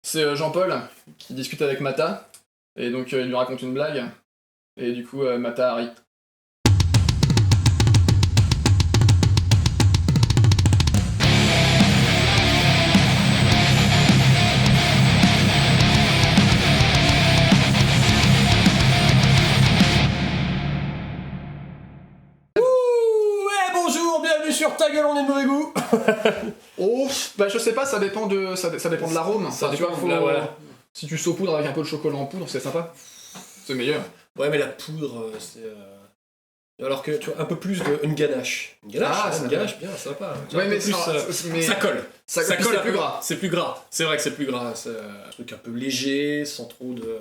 C'est Jean-Paul qui discute avec Mata, et donc il lui raconte une blague, et du coup Mata arrive. Sur ta gueule, on est de mauvais goût. Oh, bah je sais pas, ça dépend de l'arôme. Ça tu dépend vois, de voilà. Si tu saupoudres avec un peu de chocolat en poudre, c'est sympa. C'est meilleur. Ouais, mais la poudre, c'est... Alors que, tu vois, un peu plus une ganache. Une ganache, une ganache, bien, sympa. Ouais, mais, plus, ça colle. Ça colle, c'est plus gras. C'est plus gras. C'est vrai que c'est plus gras. C'est un truc un peu léger, sans trop de...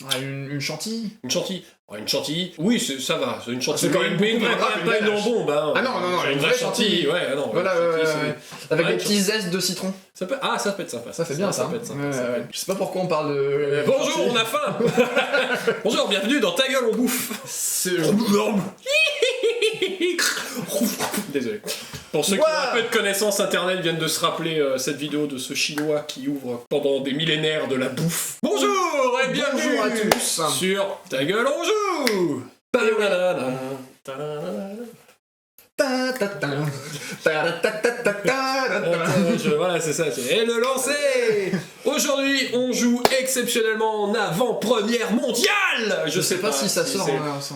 Ah, une chantilly. Une chantilly. Ouais, une chantilly. Oui, ça va. Une chantilly. C'est quand même une vraie, pas une jambon. Bah, ah non, une vraie chantilly. Ouais, non. Voilà, avec des petits zestes de citron. Ça peut être sympa. Ça fait bien ça. Peut être sympa. Ouais. Je sais pas pourquoi on parle de. Bonjour, on a faim. Bonjour, bienvenue dans Ta gueule, on bouffe. C'est. Désolé. Pour ceux qui ont un peu de connaissances internet viennent de se rappeler cette vidéo de ce chinois qui ouvre pendant des millénaires de la bouffe. Bonjour et bienvenue à tous sur Ta gueule on joue. Voilà, c'est ça. Et le lancer. Aujourd'hui, on joue exceptionnellement en avant-première mondiale. Je sais pas si ça sort.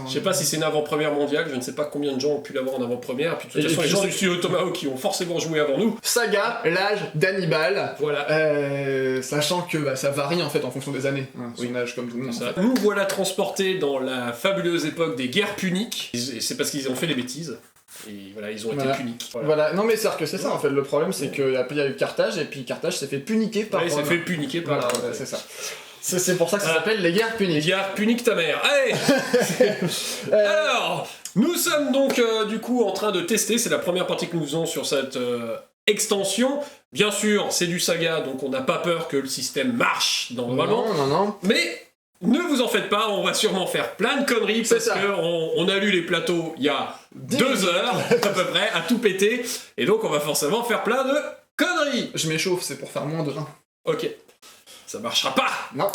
Je sais pas si c'est une avant-première mondiale. Je ne sais pas combien de gens ont pu l'avoir en avant-première. Et puis de toute façon, les gens du studio Tomahawk qui ont forcément joué avant nous. Saga, l'âge d'Hannibal. Voilà. Sachant que ça varie en fait en fonction des années. Son âge comme tout le monde. Nous voilà transportés dans la fabuleuse époque des guerres puniques. Et c'est parce qu'ils ont fait des bêtises. Et voilà, ils ont été puniques. Voilà, non mais c'est que c'est ça en fait, le problème c'est qu'il y a eu Carthage, et puis Carthage s'est fait puniquer par Rome. Il s'est fait puniquer par Rome. Voilà, c'est ça. C'est pour ça que ça s'appelle les guerres puniques. Les guerres puniques ta mère. Allez. Alors, nous sommes donc du coup en train de tester, c'est la première partie que nous faisons sur cette extension. Bien sûr, c'est du saga, donc on n'a pas peur que le système marche normalement. Non. Mais... ne vous en faites pas, on va sûrement faire plein de conneries parce qu'on a lu les plateaux il y a 2 heures à peu près, à tout péter, et donc on va forcément faire plein de conneries. Je m'échauffe, c'est pour faire moins de 1. Ok. Ça marchera pas. Non.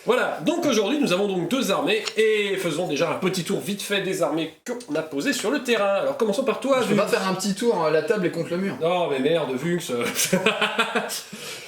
Voilà, donc aujourd'hui nous avons donc 2 armées, et faisons déjà un petit tour vite fait des armées qu'on a posées sur le terrain. Alors commençons par toi, Je peux pas faire un petit tour, la table est contre le mur. Non mais merde, Vux.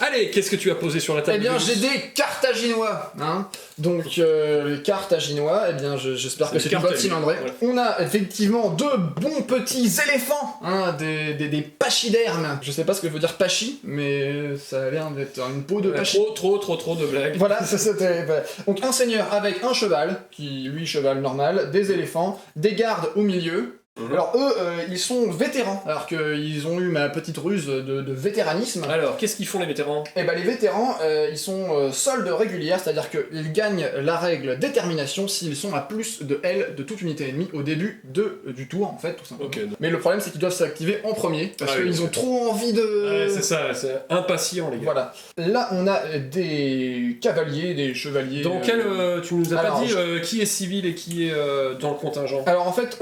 Allez, qu'est-ce que tu as posé sur la table? Eh bien j'ai des Carthaginois, hein. Donc les Carthaginois, eh bien j'espère que c'est une bonne cylindrée. Voilà. On a effectivement 2 bons petits éléphants, hein, des pachydermes. Je sais pas ce que veut dire pachy, mais ça a l'air d'être une peau de pachy. Trop de blagues. Voilà, c'était... Donc un seigneur avec un cheval, qui lui cheval normal, des éléphants, des gardes au milieu. Alors eux, ils sont vétérans, alors qu'ils ont eu ma petite ruse de vétéranisme. Alors, qu'est-ce qu'ils font les vétérans? Eh ben les vétérans, ils sont soldes régulières, c'est-à-dire qu'ils gagnent la règle détermination s'ils sont à plus de L de toute unité ennemie au début du tour, en fait, tout simplement. Okay. Mais le problème, c'est qu'ils doivent s'activer en premier, parce qu'ils ont trop envie de... Ouais, c'est ça, c'est impatient, les gars. Voilà. Là, on a des cavaliers, des chevaliers... Dans quel... tu nous as pas dit qui est civil et qui est dans le contingent? Alors en fait,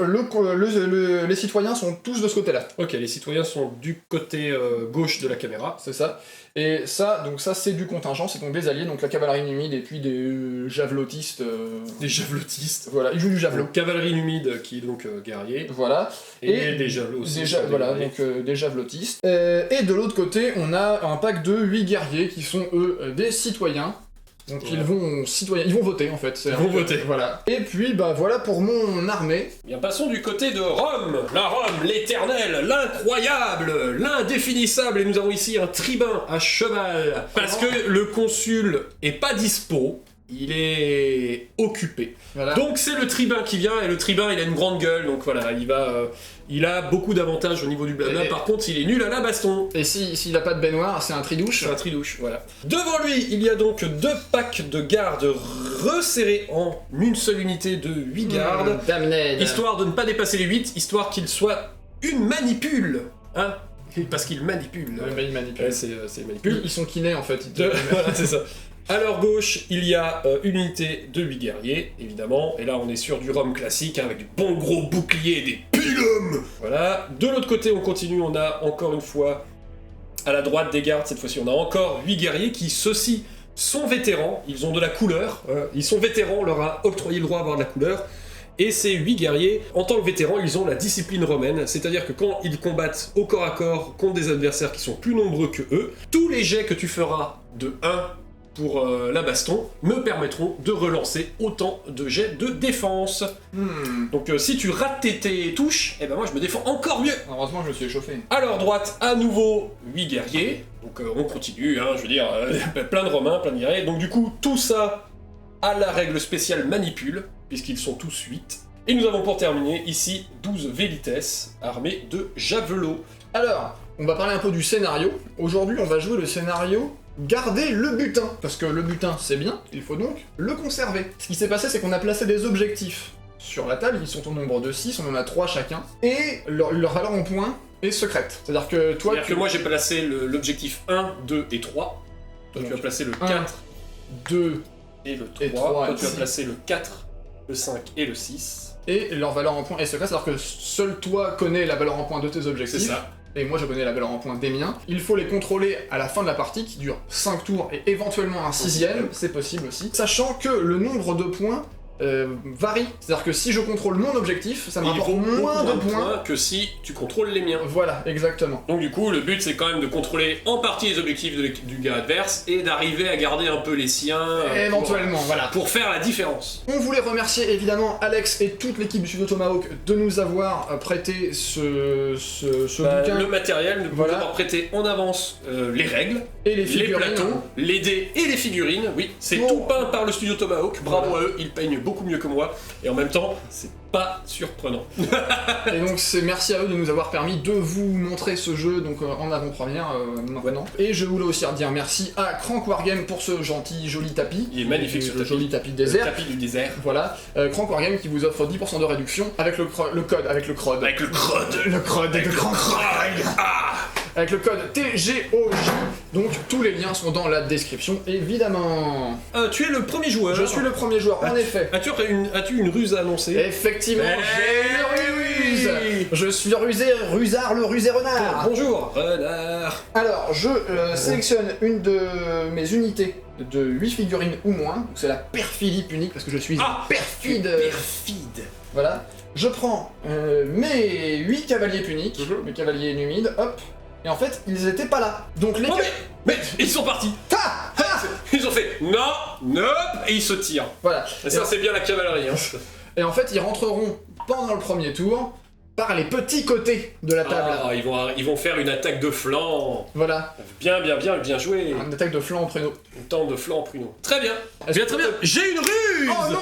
les citoyens sont tous de ce côté-là. Ok, les citoyens sont du côté gauche de la caméra. C'est ça. Et ça, c'est du contingent, c'est donc des alliés, donc la cavalerie numide et puis des javelotistes. Des javelotistes. Voilà, ils jouent du javelot. Donc, cavalerie numide qui est donc guerrier. Voilà. Et des javelots aussi. Voilà, donc des javelotistes. Et de l'autre côté, on a un pack de 8 guerriers qui sont eux des citoyens. Donc ils vont voter en fait. Ils vont voter. Voilà. Et puis voilà pour mon armée. Bien, passons du côté de Rome. La Rome, l'éternelle, l'incroyable, l'indéfinissable. Et nous avons ici un tribun à cheval. Parce que le consul est pas dispo. Il est occupé. Voilà. Donc c'est le tribun qui vient, et le tribun il a une grande gueule, donc voilà, il a beaucoup d'avantages au niveau du blabla, par contre il est nul à la baston. Et s'il a pas de baignoire, c'est un tridouche. C'est un tridouche, voilà. Devant lui, il y a donc 2 packs de gardes resserrés en une seule unité de 8 gardes, histoire de ne pas dépasser les 8, histoire qu'il soit une manipule, hein. Parce qu'il manipule. Il manipule. Ouais, c'est manipule. Ils sont kinés en fait. Voilà, c'est ça. À leur gauche, il y a une unité de 8 guerriers, évidemment, et là on est sur du Rome classique, hein, avec du bon gros bouclier et des pilums. Voilà. De l'autre côté, on continue, on a encore une fois À la droite des gardes, cette fois-ci, on a encore 8 guerriers qui, ceux-ci, sont vétérans. Ils ont de la couleur. Ils sont vétérans, on leur a octroyé le droit d'avoir de la couleur. Et ces 8 guerriers, en tant que vétérans, ils ont la discipline romaine, c'est-à-dire que quand ils combattent au corps à corps contre des adversaires qui sont plus nombreux que eux, tous les jets que tu feras de 1 pour la baston me permettront de relancer autant de jets de défense. Donc si tu rates tes touches, eh ben moi je me défends encore mieux. Heureusement, je me suis échauffé. À leur droite, à nouveau 8 guerriers, donc on continue, hein, je veux dire, plein de romains, plein de guerriers, donc du coup tout ça à la règle spéciale manipule, puisqu'ils sont tous 8. Et nous avons pour terminer ici 12 Velites, armés de javelots. Alors, on va parler un peu du scénario. Aujourd'hui, on va jouer le scénario garder le butin. Parce que le butin, c'est bien, il faut donc le conserver. Ce qui s'est passé, c'est qu'on a placé des objectifs sur la table, ils sont au nombre de 6, on en a 3 chacun, et leur valeur en points est secrète. C'est-à-dire que toi... C'est-à-dire que moi j'ai placé l'objectif 1, 2 et 3. Toi Donc, tu as placé le 1, 4 2 et le 3. et 3 Toi tu as six. placé le 4, le 5 et le 6. Et leur valeur en points est secrète, c'est-à-dire que seul toi connais la valeur en points de tes objectifs. C'est ça. Et moi je connais la valeur en points des miens. Il faut les contrôler à la fin de la partie, qui dure 5 tours et éventuellement un 6ème, c'est possible aussi. Sachant que le nombre de points varie. C'est-à-dire que si je contrôle mon objectif, ça me Il rapporte vaut moins de beaucoup points. que si tu contrôles les miens. Voilà, exactement. Donc du coup, le but c'est quand même de contrôler en partie les objectifs du gars adverse et d'arriver à garder un peu les siens. Éventuellement, voilà. Pour faire la différence. On voulait remercier évidemment Alex et toute l'équipe du studio Tomahawk de nous avoir prêté ce bouquin Le matériel, de Voilà. pouvoir prêter en avance les règles, et les les figurines. plateaux, les dés et les figurines. Oui, c'est Bon. tout peint par le studio Tomahawk. Bravo Voilà. à eux, ils peignent beaucoup mieux que moi. Et en même temps, c'est pas surprenant. Et donc c'est merci à eux de nous avoir permis de vous montrer ce jeu donc en avant-première maintenant. Et je voulais aussi dire merci à Crank Wargame pour ce gentil joli tapis. Il est magnifique ce le tapis. joli tapis Le désert. tapis du désert. Voilà, Crank Wargame qui vous offre 10% de réduction avec le crud. Avec le crud. Le crud avec le Crank Wargame. Avec le code TGOJ. Donc tous les liens sont dans la description évidemment. Tu es le premier joueur. Je suis le premier joueur en effet. As-tu une ruse à annoncer? Effectivement, j'ai une ruse. Je suis rusard le rusé renard. Bonjour, renard. Alors, je sélectionne une de mes unités de 8 figurines ou moins, donc c'est la perfidie punique parce que je suis perfide. Perfide. Voilà. Je prends mes 8 cavaliers puniques, mes cavaliers numides, hop. Et en fait, ils étaient pas là. Donc les... Oh, mais ils sont partis. Ils ont fait non, nope, et ils se tirent. Voilà. Et ça, c'est bien la cavalerie. Hein. Et en fait, ils rentreront pendant le premier tour par les petits côtés de la table. Ah, ils vont faire une attaque de flanc. Voilà. Bien joué. Une attaque de flanc en prénom. Une tente de flanc en pruneau. Très bien. Est-ce Bien, très bien. J'ai une ruse. Oh non.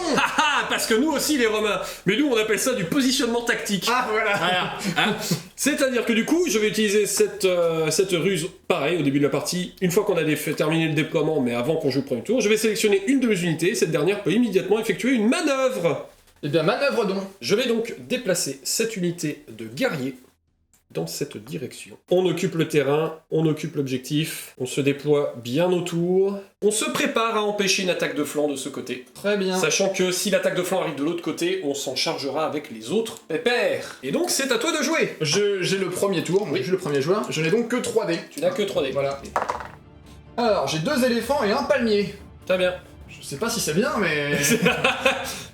Parce que nous aussi, les Romains. Mais nous, on appelle ça du positionnement tactique. Ah voilà. Voilà. Hein. C'est-à-dire que du coup, je vais utiliser cette ruse, pareil, au début de la partie, une fois qu'on a terminé le déploiement, mais avant qu'on joue le premier tour, je vais sélectionner une de mes unités, cette dernière peut immédiatement effectuer une manœuvre. Eh bien, manœuvre donc. Je vais donc déplacer cette unité de guerrier dans cette direction. On occupe le terrain, on occupe l'objectif, on se déploie bien autour, on se prépare à empêcher une attaque de flanc de ce côté. Très bien. Sachant que si l'attaque de flanc arrive de l'autre côté, on s'en chargera avec les autres pépères. Et donc c'est à toi de jouer. J'ai le premier tour, Oui. je suis le premier joueur, je n'ai donc que 3 dés. Tu n'as que 3 dés. Voilà. Alors, j'ai 2 éléphants et un palmier. Très bien. Je sais pas si c'est bien, mais...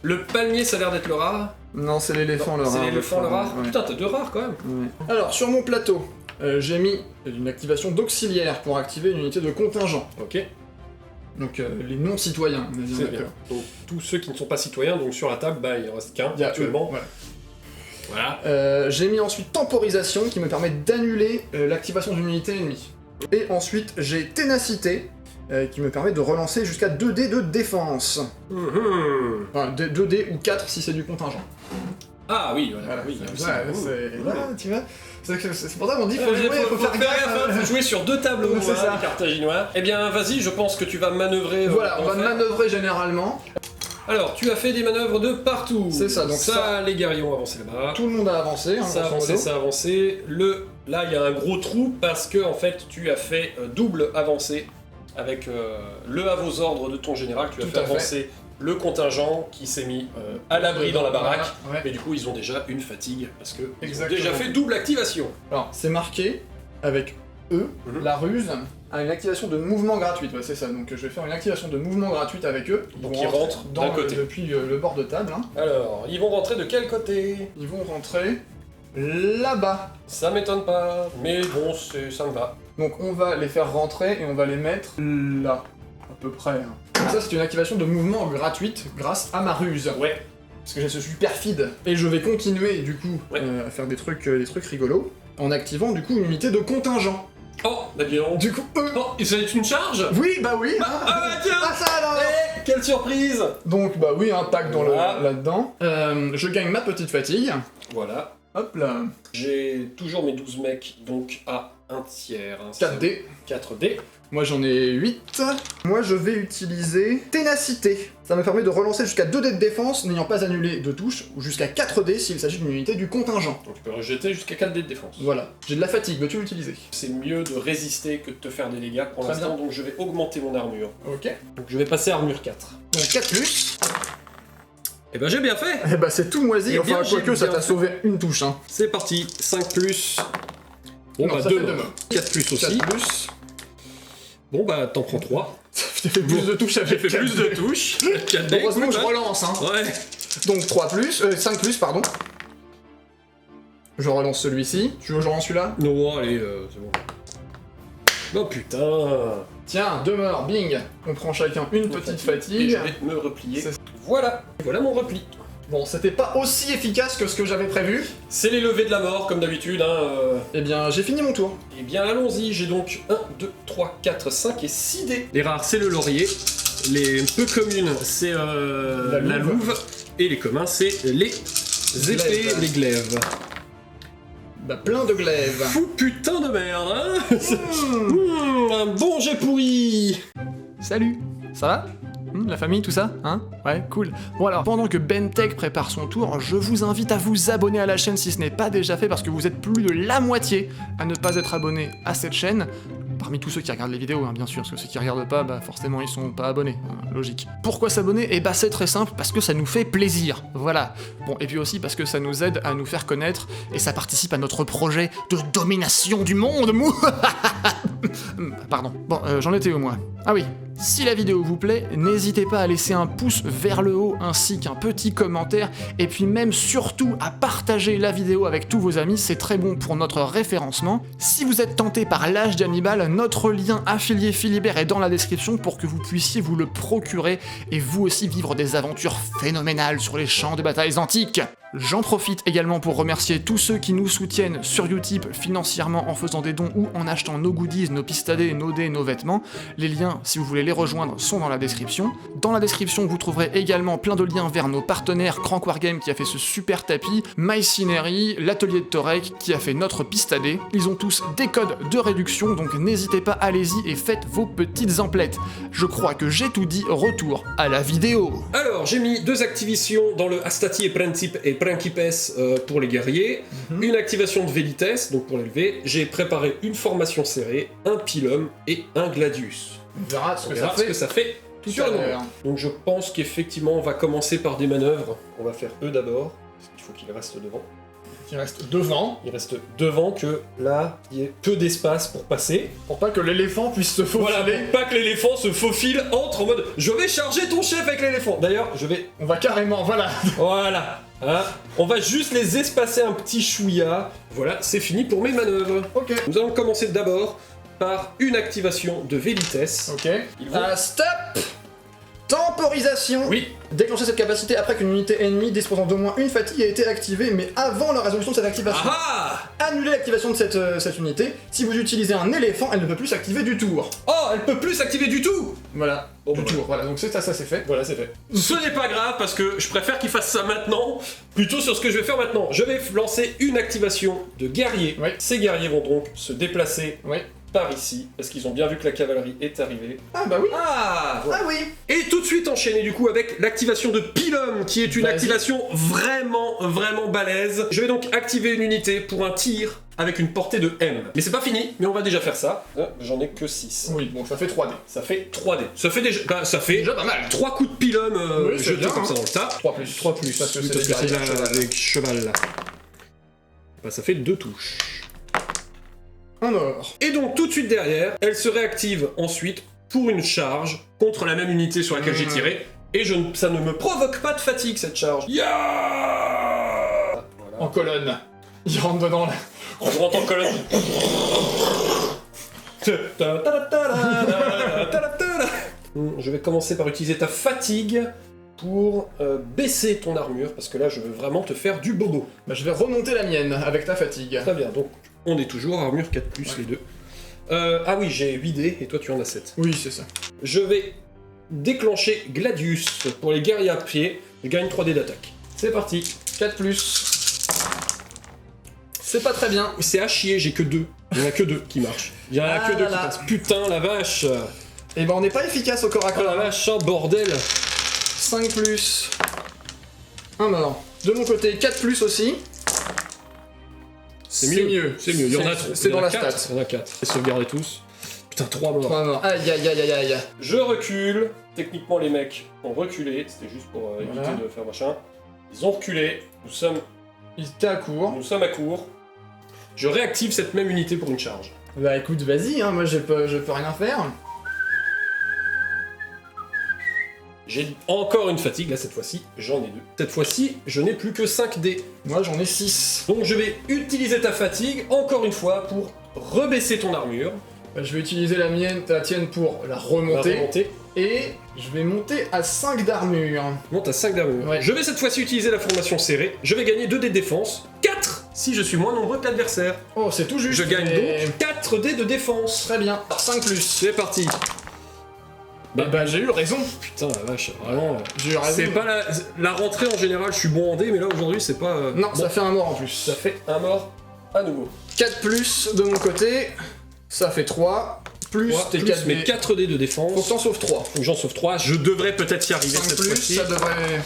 Le palmier, ça a l'air d'être le rare. non, c'est l'éléphant le rare. C'est l'éléphant le rare. Ouais. Putain, t'as 2 rares quand même. Ouais. Alors, sur mon plateau, j'ai mis une activation d'auxiliaire pour activer une unité de contingent. Ok. Donc, les non-citoyens, on est bien C'est bien. d'accord. Donc tous ceux qui ne sont pas citoyens, donc sur la table, bah il en reste qu'un Il y a actuellement. eux, voilà. Voilà. J'ai mis ensuite temporisation qui me permet d'annuler l'activation d'une unité ennemie. Et ensuite, j'ai ténacité qui me permet de relancer jusqu'à 2 dés de défense. Enfin, 2 dés ou 4 si c'est du contingent. Ah oui, voilà. Voilà, Oui, c'est- aussi. voilà, c'est- voilà, tu vois. C'est pour ça qu'on dit Ouais, faut jouer, faut faire gaffe. faut jouer sur 2 tableaux, Ouais, c'est ça. les carthaginois. Eh bien, vas-y, je pense que tu vas manœuvrer. Voilà, on va en fait. manœuvrer généralement. Alors, tu as fait des manœuvres de partout. C'est ça, donc ça- les guerriers ont avancé là-bas. Tout le monde a avancé. Hein, Ça a grosso avancé, modo. ça a avancé. Là, il y a un gros trou parce que, en fait, tu as fait double avancée avec le à vos ordres de ton général. Tu as Tout fait à fait. avancer le contingent qui s'est mis à l'abri dans la baraque. Ouais. Mais du coup, ils ont déjà une fatigue parce que ils ont Exactement. déjà fait double activation. Alors, c'est marqué avec eux, la ruse, a une activation de mouvement gratuite. Ouais, c'est ça, donc je vais faire une activation de mouvement gratuite avec eux. Donc ils rentrent d'un côté. Depuis le bord de table. Hein. Alors, ils vont rentrer de quel côté? Ils vont rentrer là-bas. Ça m'étonne pas, mais bon, ça me va. Donc on va les faire rentrer et on va les mettre là, à peu près. Hein. Donc ça c'est une activation de mouvement gratuite grâce à ma ruse. Ouais. Parce que je suis perfide. Et je vais continuer du coup à faire des trucs rigolos en activant du coup une unité de contingent. Oh, bah bien. Du coup, Oh, ça va être une charge? Oui, bah oui. Ah bah tiens. Ah ça alors. Quelle surprise! Donc bah oui, un pack dans Voilà. là-dedans. Je gagne ma petite fatigue. Voilà. Hop là. J'ai toujours mes 12 mecs, donc à un tiers. Hein, 4D. 4D. Moi j'en ai 8. Moi je vais utiliser Ténacité. Ça me permet de relancer jusqu'à 2 dés de défense n'ayant pas annulé de touche, ou jusqu'à 4 dés s'il s'agit d'une unité du contingent. Donc tu peux rejeter jusqu'à 4 dés de défense. Voilà. J'ai de la fatigue, veux-tu l'utiliser? C'est mieux de résister que de te faire des dégâts pour Très l'instant, bien. donc je vais augmenter mon armure. Ok. Donc je vais passer à armure 4. Donc 4+. Et ben j'ai bien fait! Eh bah c'est tout moisi, Eh enfin bien, quoique j'ai ça bien t'a fait. sauvé une touche hein. C'est parti, 5+. Bon Non, bah ça 2 fait deux morts. morts. 4+ aussi. 4+. Bon bah t'en prends 3. J'ai fait plus de touches J'ai avec fait 4 plus de touches. 4 dés. Heureusement que je hein. relance hein. Ouais. Donc 5+, pardon. Je relance celui-ci. Tu veux que je relance celui-là? Non, allez, c'est bon. Oh putain! Tiens, 2 morts, bing. On prend chacun une petite Et fatigue. je vais me replier. C'est- Voilà, voilà mon repli. Bon, c'était pas aussi efficace que ce que j'avais prévu. C'est les levées de la mort, comme d'habitude. Hein, Eh bien, j'ai fini mon tour. Eh bien, allons-y. J'ai donc 1, 2, 3, 4, 5 et 6 dés. Les rares, c'est le laurier. Les peu communes, c'est la louve. Et les communs, c'est les épées, Glaives. les glaives. Bah, plein de glaives. Fou putain de merde, hein. Un bon jet pourri. Salut, ça va? La famille, tout ça? Hein? Ouais, cool. Bon alors, pendant que Bentech prépare son tour, je vous invite à vous abonner à la chaîne si ce n'est pas déjà fait, parce que vous êtes plus de la moitié à ne pas être abonné à cette chaîne. Parmi tous ceux qui regardent les vidéos, hein, bien sûr, parce que ceux qui regardent pas, bah forcément ils sont pas abonnés, hein, logique. Pourquoi s'abonner? Eh bah c'est très simple, parce que ça nous fait plaisir, voilà. Bon, et puis aussi parce que ça nous aide à nous faire connaître, et ça participe à notre projet de domination du monde, mou. Pardon. Bon, j'en étais où moi? Ah oui. Si la vidéo vous plaît, n'hésitez pas à laisser un pouce vers le haut ainsi qu'un petit commentaire, et puis même surtout à partager la vidéo avec tous vos amis, c'est très bon pour notre référencement. Si vous êtes tenté par l'âge d'Hannibal, notre lien affilié Philibert est dans la description pour que vous puissiez vous le procurer et vous aussi vivre des aventures phénoménales sur les champs de batailles antiques. J'en profite également pour remercier tous ceux qui nous soutiennent sur Utip financièrement en faisant des dons ou en achetant nos goodies, nos pistadés, nos dés, nos vêtements. Les liens, si vous voulez les rejoindre, sont dans la description. Dans la description, vous trouverez également plein de liens vers nos partenaires Crank Wargame qui a fait ce super tapis, MyCinery, l'atelier de Torek qui a fait notre pistadé. Ils ont tous des codes de réduction, donc n'hésitez pas, allez-y et faites vos petites emplettes. Je crois que j'ai tout dit, retour à la vidéo. Alors, j'ai mis 2 activations dans le Astati et Principe et Principes pour les guerriers, une activation de Velites, donc pour l'élever, j'ai préparé une formation serrée, un Pilum et un Gladius. On verra ce On que verra ça ce que ça fait tout sur à le moment. l'heure. Donc je pense qu'effectivement on va commencer par des manœuvres. On va faire eux d'abord, parce qu'il faut qu'ils restent devant. Qui reste devant, Ils restent devant que là, il y ait peu d'espace pour passer. pour pas que l'éléphant puisse se faufiler. Voilà, pour pas que l'éléphant se faufile, entre en mode je vais charger ton chef avec l'éléphant. D'ailleurs, je vais... On va carrément, voilà. Voilà. Hein, on va juste les espacer un petit chouïa. Voilà, c'est fini pour mes manœuvres. Ok. Nous allons commencer d'abord par une activation de Velites. Ok. Ils vont- Stop. Temporisation. Oui, Déclencher cette capacité après qu'une unité ennemie disposant d'au moins une fatigue a été activée, mais avant la résolution de cette activation. ah Annulez l'activation de cette unité. Si vous utilisez un éléphant, elle ne peut plus s'activer du tour. Oh, elle peut plus s'activer du tout. Voilà. Bon, du bah, tour. Voilà. Donc c'est ça c'est fait. Voilà, c'est fait. Ce n'est pas grave parce que je préfère qu'il fasse ça maintenant plutôt sur ce que je vais faire maintenant. Je vais lancer une activation de guerrier. Oui. Ces guerriers vont donc se déplacer Oui. par ici parce qu'ils ont bien vu que la cavalerie est arrivée. Ah bah oui. Ah, voilà. Ah oui. Et tout de suite enchaîner du coup avec l'activation de Pilum qui est une Vas-y. activation vraiment balèze. Je vais donc activer une unité pour un tir avec une portée de M. Mais c'est pas fini, mais on va déjà faire ça. J'en ai que 6. Oui. Bon, ça fait 3D. Ça fait 3D. Ça fait déjà... bah, ça fait Déjà pas mal. 3 coups de Pilum Oui, c'est jetés bien, comme hein. ça dans le tas. 3 plus. 3 plus, Parce que oui, c'est des guerriers avec cheval là. Bah, ça fait 2 touches. un mort. Et donc tout de suite derrière, elle se réactive ensuite pour une charge contre la même unité sur laquelle j'ai tiré. Et ça ne me provoque pas de fatigue cette charge. Voilà. En colonne. Il rentre dedans là. On rentre en colonne. Je vais commencer par utiliser ta fatigue pour baisser ton armure, parce que là je veux vraiment te faire du bobo. Bah, je vais remonter la mienne avec ta fatigue. Très bien, donc on est toujours armure 4+, les deux. Ah oui, j'ai 8 dés et toi tu en as 7. Oui, c'est ça. Je vais déclencher Gladius pour les guerriers à pied. Je gagne 3 dés d'attaque. C'est parti. 4+. C'est pas très bien. C'est à chier, j'ai que 2. Il n'y en a que 2 qui marchent. Il y en a que 2 qui passent. Putain, la vache. Et ben on n'est pas efficace au corps à Oh corps. la vache, oh, bordel. 5+. Un mort. De mon côté, 4+ aussi. C'est mieux. C'est mieux, il y en a trop. C'est dans la stat. Il y en a 4. Et sauvegardez tous. Putain, 3 morts. 3 morts. Aïe aïe aïe aïe aïe. Je recule. Techniquement, les mecs ont reculé. C'était juste pour éviter Voilà. de faire machin. Ils ont reculé. Nous sommes Il était à court. à court. Je réactive cette même unité pour une charge. Bah écoute, vas-y, hein, moi je peux rien faire. J'ai encore une fatigue, là cette fois-ci, j'en ai 2. Cette fois-ci, je n'ai plus que 5 dés. Moi j'en ai 6. Donc je vais utiliser ta fatigue, encore une fois, pour rebaisser ton armure. Bah, je vais utiliser la tienne pour la remonter. Et je vais monter à 5 d'armure. Monte à 5 d'armure. Ouais. Je vais cette fois-ci utiliser la formation serrée. Je vais gagner 2 dés de défense. 4 si je suis moins nombreux que l'adversaire. Oh, c'est tout juste. Je gagne mais- donc 4 dés de défense. Très bien. 5+. C'est parti. Bah j'ai eu raison. Putain la vache, vraiment. J'ai eu raison. C'est pas la rentrée en général, je suis bon en dés, mais là aujourd'hui c'est pas. Non, bon, ça fait un mort en plus. ça fait un mort à nouveau. 4+ de mon côté. Ça fait 3. Plus tes 4 mes 4 dés de défense. Faut que t'en sauves 3. Faut que j'en sauve 3. Je devrais peut-être y arriver 5+, cette fois-ci. ça devrait...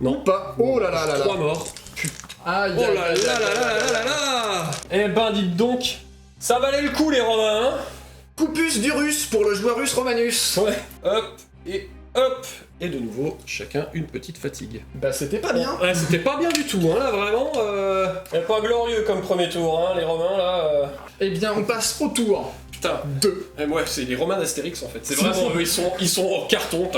Non. Ou pas. Oh là là là là. 3 morts. Aïe Oh aïe, là aïe, là aïe, là aïe, là aïe, là là là. Eh ben dites donc, ça valait le coup les Romains, hein. Coupus du russe pour le joueur russe Romanus. Ouais. Hop. Et de nouveau, chacun une petite fatigue. Bah c'était pas bien. Ouais, c'était pas bien du tout, hein, là, vraiment. Pas glorieux comme premier tour, hein, les Romains, là. Eh bien on passe au tour Putain. 2. Ouais, c'est les Romains d'Astérix, en fait. C'est C'est vraiment ça. eux, ils sont en carton.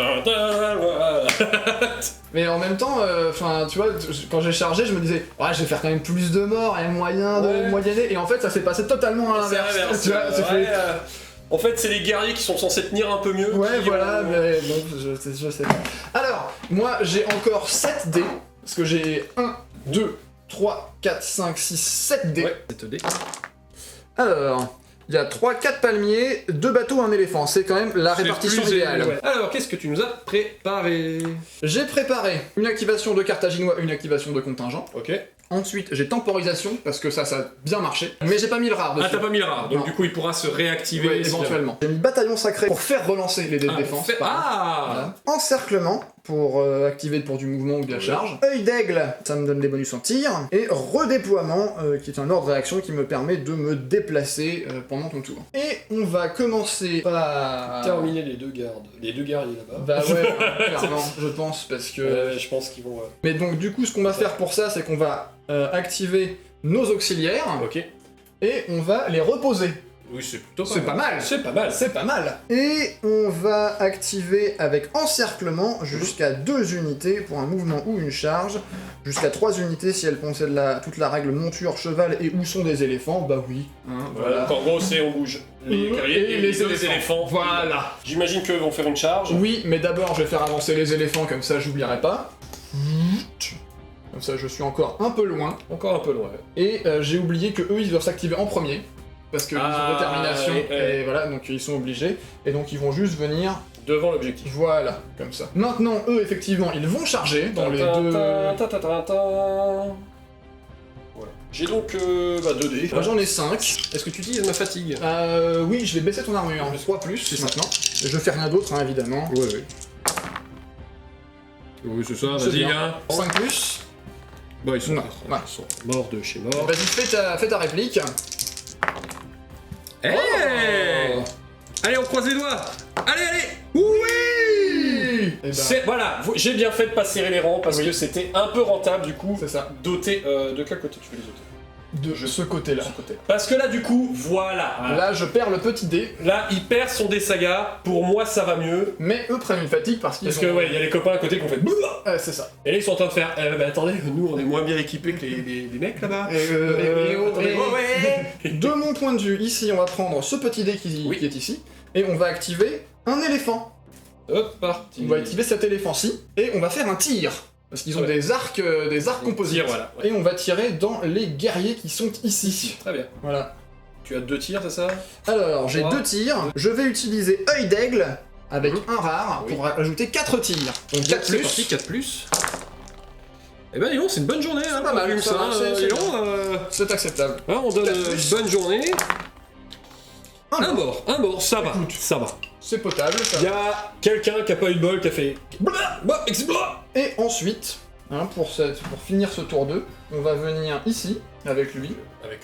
Mais en même temps, enfin tu vois, quand j'ai chargé, je me disais, ouais, je vais faire quand même plus de morts, il y a moyen Ouais. de moyenner. Et en fait, ça s'est passé totalement à C'est l'inverse. l'inverse. Tu vois, ça fait- En fait, c'est les guerriers qui sont censés tenir un peu mieux. Ouais, qui voilà, ont- mais bon, je sais pas. Alors, moi j'ai encore 7 dés, parce que j'ai 1, 2, 3, 4, 5, 6, 7 dés. Ouais, 7 dés. Alors, il y a 3, 4 palmiers, 2 bateaux, 1 éléphant. C'est quand même la répartition C'est plus idéale. ouais. Alors, qu'est-ce que tu nous as préparé? J'ai préparé une activation de carthaginois, une activation de contingent. Ok. Ensuite, j'ai temporisation, parce que ça a bien marché. Mais j'ai pas mis le rare dessus. Ah, t'as pas mis le rare, donc Non. du coup, il pourra se réactiver. Ouais, éventuellement. J'ai mis bataillon sacré pour faire relancer les dés de Ah, défense. fait- par exemple. ah Voilà. Encerclement pour activer pour du mouvement ou de la charge. Œil d'aigle, ça me donne des bonus en tir. Et redéploiement, qui est un ordre de réaction qui me permet de me déplacer pendant ton tour. Et on va commencer par... Terminer les deux gardes. Les deux guerriers là-bas. Bah ouais, clairement, je pense, parce que... Je pense qu'ils vont. Mais donc du coup, ce qu'on va faire pour ça, c'est qu'on va activer nos auxiliaires, Ok. et on va les reposer. Oui, c'est plutôt C'est pas mal. C'est pas mal. C'est pas mal. Et on va activer avec encerclement jusqu'à 2 unités pour un mouvement ou une charge, jusqu'à 3 unités si elles possèdent toute la règle monture, cheval et où sont des éléphants, bah oui. Hein, Voilà. Donc en gros, c'est on bouge. Les guerriers Et et les les éléphants. Voilà. J'imagine qu'eux vont faire une charge. Oui, mais d'abord je vais faire avancer les éléphants, comme ça j'oublierai pas. Comme ça je suis encore un peu loin. Encore un peu loin. Et j'ai oublié que eux ils doivent s'activer en premier. Parce qu'ils ont détermination, et voilà, donc ils sont obligés. Et donc ils vont juste venir, Devant l'objectif. voilà, comme ça. Maintenant, eux, effectivement, ils vont charger dans les deux... Voilà. J'ai donc 2 dés. Moi j'en ai 5. Est-ce que tu utilises ma fatigue? Oui, je vais baisser ton armure. 3 plus maintenant. Et je fais rien d'autre, hein, évidemment. Ouais. Oui, c'est ça, C'est vas-y, bien. hein. 5 plus. Bah, ils sont, Non, morts. voilà. Ils sont morts de chez mort. Vas-y, fais ta réplique. Eh Oh. Allez, on croise les doigts. Allez Oui. Et ben, Voilà, j'ai bien fait de pas serrer les rangs parce Oui. que c'était un peu rentable du coup. c'est ça. Doté de quel côté tu veux les ôter? de ce côté-là. Parce que là, du coup, voilà. Là, je perds le petit dé. Là, il perd son dé saga. Pour moi, ça va mieux. Mais eux prennent une fatigue parce qu'ils Parce que, ouais, il y a les copains à côté qui ont fait. c'est ça. Et là, ils sont en train de faire. Bah attendez, nous, on est moins bien équipés que les mecs là-bas. De mon point de vue, ici, on va prendre ce petit dé qui est ici, et on va activer un éléphant. Hop, parti. On va activer cet éléphant-ci, et on va faire un tir. Parce qu'ils ont des arcs composites. Voilà. Et on va tirer dans les guerriers qui sont ici. Très bien. Voilà. Tu as 2 tirs, c'est ça? Alors, j'ai 2 tirs. Je vais utiliser œil d'aigle avec un rare pour ajouter 4 tirs. Donc 4 c'est plus. parti, 4 plus. Eh ben, dis donc, c'est une bonne journée, hein. Pas mal, ça va, c'est acceptable. Hein, on donne une bonne journée. Un mort, ça va, ça va. C'est potable, ça. Il y a quelqu'un qui a pas eu de bol, qui a fait... Et ensuite, pour finir ce tour 2, on va venir ici, avec lui. Avec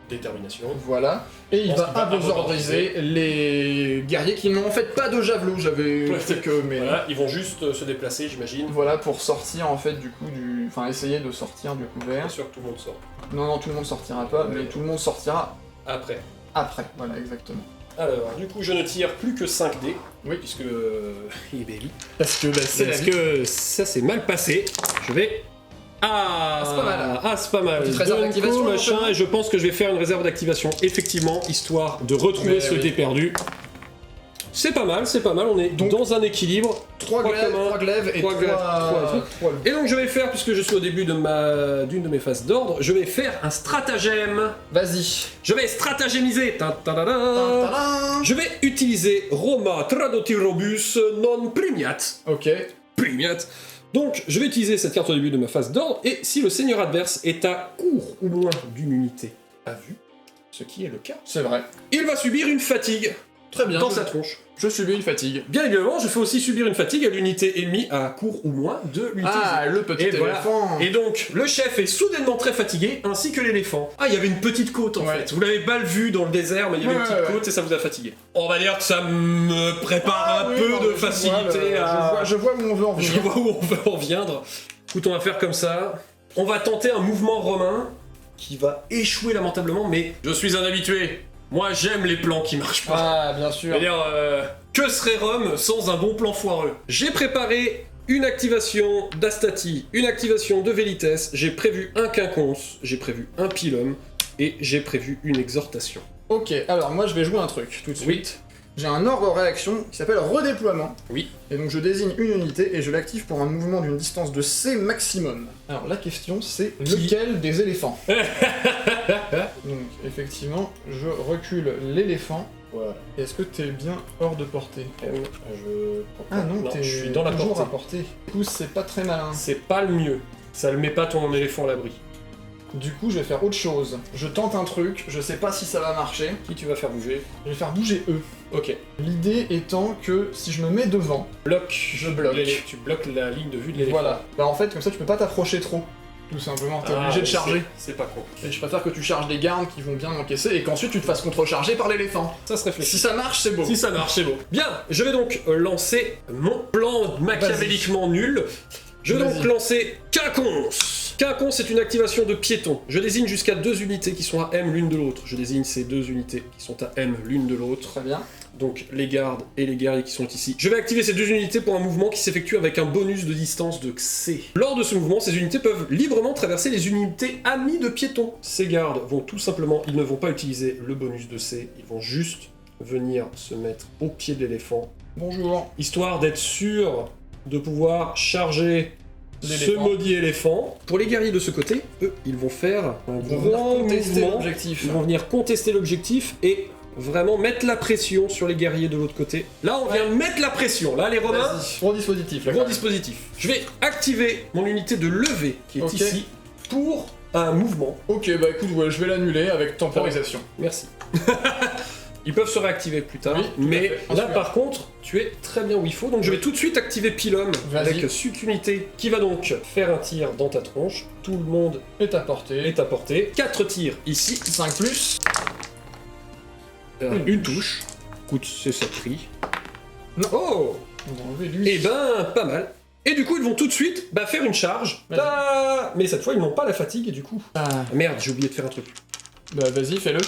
détermination. Voilà. Et il va abosordriser les guerriers qui n'ont en fait pas de javelot, j'avais fait que... Mais... Voilà, ils vont juste se déplacer, j'imagine. Voilà, pour sortir en fait du coup du... Enfin, essayer de sortir du couvert. Bien sûr que tout le monde sort. Non, tout le monde sortira pas, mais tout le monde sortira... Après. Après, voilà, exactement. Alors, du coup, je ne tire plus que 5 dés. Oui. Puisque... baby. Parce que c'est Parce que ça s'est mal passé. Je vais... c'est pas mal. C'est pas mal. Petite réserve d'activation, machin, et je pense que je vais faire une réserve d'activation, effectivement, histoire de retrouver ce dé perdu. C'est pas mal, on est donc dans un équilibre. 3 glaives et 3 Et donc je vais faire, puisque je suis au début d'une de mes phases d'ordre, je vais faire un stratagème. Vas-y. Je vais stratagémiser. Je vais utiliser Roma Tradotirobus non premiat. Ok. Premiat. Donc je vais utiliser cette carte au début de ma phase d'ordre, et si le seigneur adverse est à court ou moins d'une unité à vue, ce qui est le cas, C'est vrai. il va subir une fatigue. Très bien. Dans sa tronche. Je subis une fatigue. Bien évidemment, je fais aussi subir une fatigue à l'unité ennemie à court ou moins de l'unité. Ah, le petit éléphant. Et donc, le chef est soudainement très fatigué, ainsi que l'éléphant. Ah, il y avait une petite côte en fait. Vous l'avez pas vu dans le désert, mais il y avait une petite côte et ça vous a fatigué. On va dire que ça me prépare un peu de facilité à... Je vois où on veut en venir. Je vois où on veut en venir. Écoute, on va faire comme ça. On va tenter un mouvement romain qui va échouer lamentablement, mais je suis un habitué. Moi, j'aime les plans qui marchent pas. Ah, bien sûr. C'est-à-dire, que serait Rome sans un bon plan foireux? J'ai préparé une activation d'Astati, une activation de Velites, j'ai prévu un quinconce, j'ai prévu un pilum, et j'ai prévu une exhortation. Ok, alors moi je vais jouer un truc tout de suite. J'ai un ordre de réaction qui s'appelle redéploiement. Oui. Et donc je désigne une unité et je l'active pour un mouvement d'une distance de C maximum. Alors la question c'est lequel des éléphants? Donc effectivement, je recule l'éléphant. Voilà. Est-ce que t'es bien hors de portée? Ah non, t'es je suis dans la toujours portée. à portée. Du coup c'est pas très malin. C'est pas le mieux. Ça le met pas ton éléphant à l'abri. Du coup, je vais faire autre chose. Je tente un truc, je sais pas si ça va marcher. Qui tu vas faire bouger? Je vais faire bouger eux. Ok. L'idée étant que si je me mets devant, je bloque. Tu bloques la ligne de vue de l'éléphant. Voilà. Bah en fait, comme ça, tu peux pas t'approcher trop. Tout simplement, t'es obligé de charger. C'est pas con. Et je préfère que tu charges des gardes qui vont bien encaisser et qu'ensuite tu te fasses contrecharger par l'éléphant. Ça se réfléchit. Si ça marche, c'est beau. Si ça marche, c'est beau. Bien, je vais donc lancer mon plan machiavéliquement nul. Je vais donc lancer Quinconce. Quinconce est une activation de piéton. Je désigne jusqu'à 2 unités qui sont à M l'une de l'autre. Je désigne ces 2 unités qui sont à M l'une de l'autre. Très bien. Donc les gardes et les guerriers qui sont ici. Je vais activer ces 2 unités pour un mouvement qui s'effectue avec un bonus de distance de C. Lors de ce mouvement, ces unités peuvent librement traverser les unités amies de piétons. Ces gardes vont tout simplement, ils ne vont pas utiliser le bonus de C, ils vont juste venir se mettre au pied de l'éléphant. Bonjour. Histoire d'être sûr de pouvoir charger ce maudit éléphant. Pour les guerriers de ce côté, eux, ils vont faire un grand mouvement. Ils vont venir contester l'objectif et vraiment mettre la pression sur les guerriers de l'autre côté. Là, on vient mettre la pression. Là, les Romains... Gros dispositif. Gros dispositif. Je vais activer mon unité de levée qui est ici pour un mouvement. Ok, bah écoute, ouais, je vais l'annuler avec temporisation. Merci. Ils peuvent se réactiver plus tard, oui, mais là par contre, tu es très bien où il faut, donc je vais tout de suite activer Pilum avec cette unité qui va donc faire un tir dans ta tronche. Tout le monde est à portée. 4 tirs ici. 5 plus. Une touche. Écoute, c'est ça prix. Non. Oh! On va enlever lui. Eh ben, pas mal. Et du coup, ils vont tout de suite faire une charge. Mais cette fois, ils n'ont pas la fatigue, et du coup... Ah, merde, j'ai oublié de faire un truc. Bah vas-y, fais-le.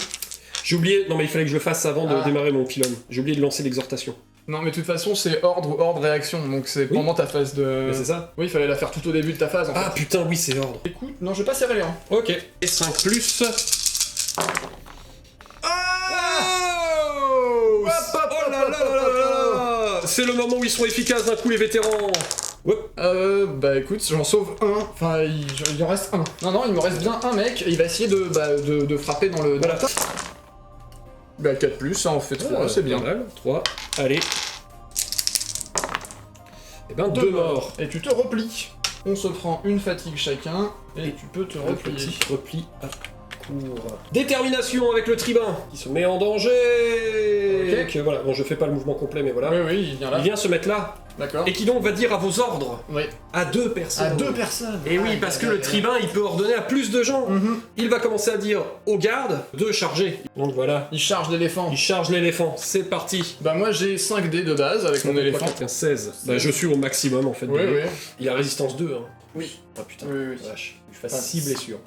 J'ai oublié... Non, mais il fallait que je le fasse avant de démarrer mon pylône. J'ai oublié de lancer l'exhortation. Non, mais de toute façon, c'est ordre ou ordre-réaction, donc c'est pendant ta phase de... Mais c'est ça. Oui, il fallait la faire tout au début de ta phase, en fait. Ah putain, oui, c'est ordre. Écoute, non, je vais pas serrer les rangs. Ok. Et 5+... C'est le moment où ils sont efficaces d'un coup, les vétérans. Bah écoute, j'en sauve un. Enfin, il en reste un. Non, il me reste bien un mec, et il va essayer de frapper dans le... Voilà. Bah 4+, ça en fait 3, c'est bien. 3, allez. Et ben 2 morts. Et tu te replies. On se prend une fatigue chacun, et tu peux te replier. Repli à court. Détermination avec le tribun, qui se met en danger. Ok. Voilà, bon je fais pas le mouvement complet, mais voilà. Oui, il vient là. Il vient se mettre là. D'accord. Et qui donc va dire à vos ordres. Oui. À 2 personnes. À 2 personnes. Et oui, parce que le tribun, il peut ordonner à plus de gens. Il va commencer à dire aux gardes de charger. Donc voilà. Il charge l'éléphant. Il charge l'éléphant. C'est parti. Bah moi j'ai 5 dés de base avec mon éléphant. 16. Bah je suis au maximum en fait. Oui. Il a résistance 2. Hein. Oui. Ah putain. Oui. Vache. Je fasse 6 blessures.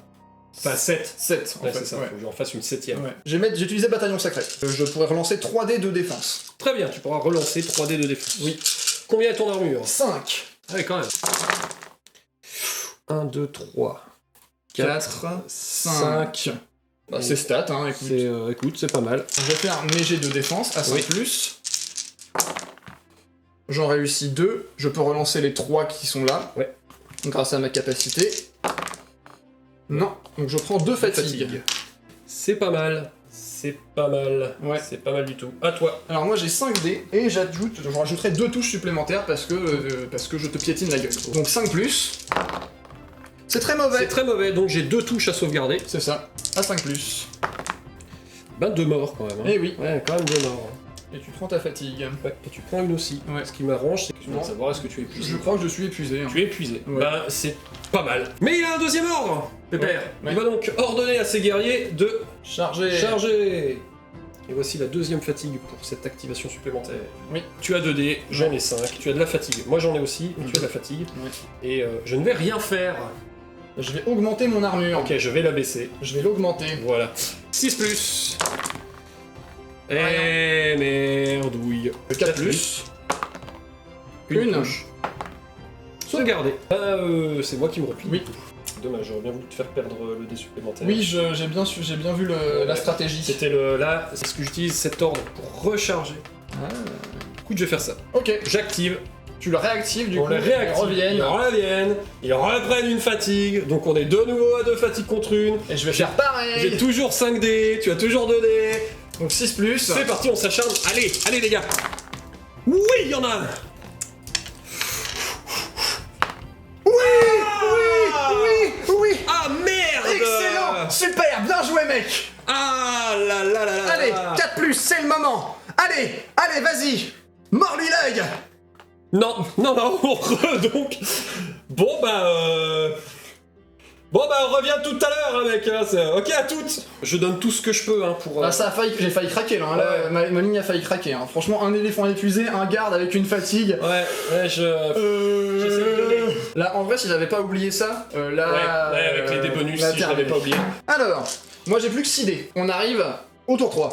Enfin 7. 7 en Ouais, fait. c'est ça. Faut que j'en fasse une 7ème. Ouais. J'ai utilisé bataillon sacré. Je pourrais relancer 3 dés de défense. Très bien, tu pourras relancer 3 dés de défense. Oui. Combien est ton armure? 5. Ah oui, quand même. 1, 2, 3, 4, 5. Bah, c'est stat, hein, écoute. Écoute, c'est pas mal. Je vais faire mes jets de défense à 5+. J'en réussis 2. Je peux relancer les 3 qui sont là. Ouais. Grâce à ma capacité. Non. Donc je prends 2 fatigues. C'est pas mal. C'est pas mal. Ouais. C'est pas mal du tout. À toi. Alors moi j'ai 5 dés et je rajouterai 2 touches supplémentaires parce que je te piétine la gueule. Donc 5+. C'est très mauvais. C'est très mauvais, donc j'ai 2 touches à sauvegarder. C'est ça. À 5+. Ben 2 morts quand même. Hein. Eh oui. Ouais, quand même 2 morts. Et tu prends ta fatigue. Ouais, et tu prends une aussi. Ouais. Ce qui m'arrange, c'est que tu Non. vas savoir est-ce que tu es épuisé. Je crois que je suis épuisé. Hein. Tu es épuisé. Ouais. Ben c'est pas mal. Mais il a un deuxième ordre, Pépère. Ouais. Il va donc ordonner à ses guerriers de Charger. charger. Et voici la deuxième fatigue pour cette activation supplémentaire. Oui. Tu as 2 dés, j'en ai 5. Tu as de la fatigue. Moi j'en ai aussi, mais tu as de la fatigue. Ouais. Et je ne vais rien faire. Je vais augmenter mon armure. Ok, je vais la baisser. Je vais l'augmenter. Voilà. 6+. Eh merdouille. 4+. Une Une. touche. Sauvegarder. C'est moi qui me replie. Oui. Dommage, j'aurais bien voulu te faire perdre le dé supplémentaire. Oui, j'ai bien vu la stratégie. C'était là, c'est ce que j'utilise cet ordre pour recharger. Écoute, je vais faire ça. Ok. J'active. Tu le réactives du On coup. les réactive. Ils reviennent. Ils reprennent une fatigue. Donc on est de nouveau à 2 fatigues contre une. Et je vais faire pareil. J'ai toujours 5 dés, tu as toujours 2 dés. Donc 6+. C'est parti, on s'acharne. Allez, allez les gars. Oui, il y en a un. Oui. Ah merde. Excellent. Super. Bien joué mec. Ah là là là là. Allez, 4+, c'est le moment. Allez, vas-y. Mors-lui l'œil. Non, donc... Bon on revient tout à l'heure, hein, mec, hein, ok à toutes. Je donne tout ce que je peux, hein, pour... Ah, j'ai failli craquer là, hein, là, ma ligne a failli craquer. Hein. Franchement, un éléphant épuisé, un garde avec une fatigue. Ouais, j'essaie de donner. Là, en vrai, si j'avais pas oublié ça, là... Ouais, avec les dés bonus, si je l'avais pas oublié. Alors, moi j'ai plus que 6 dés. On arrive au tour 3.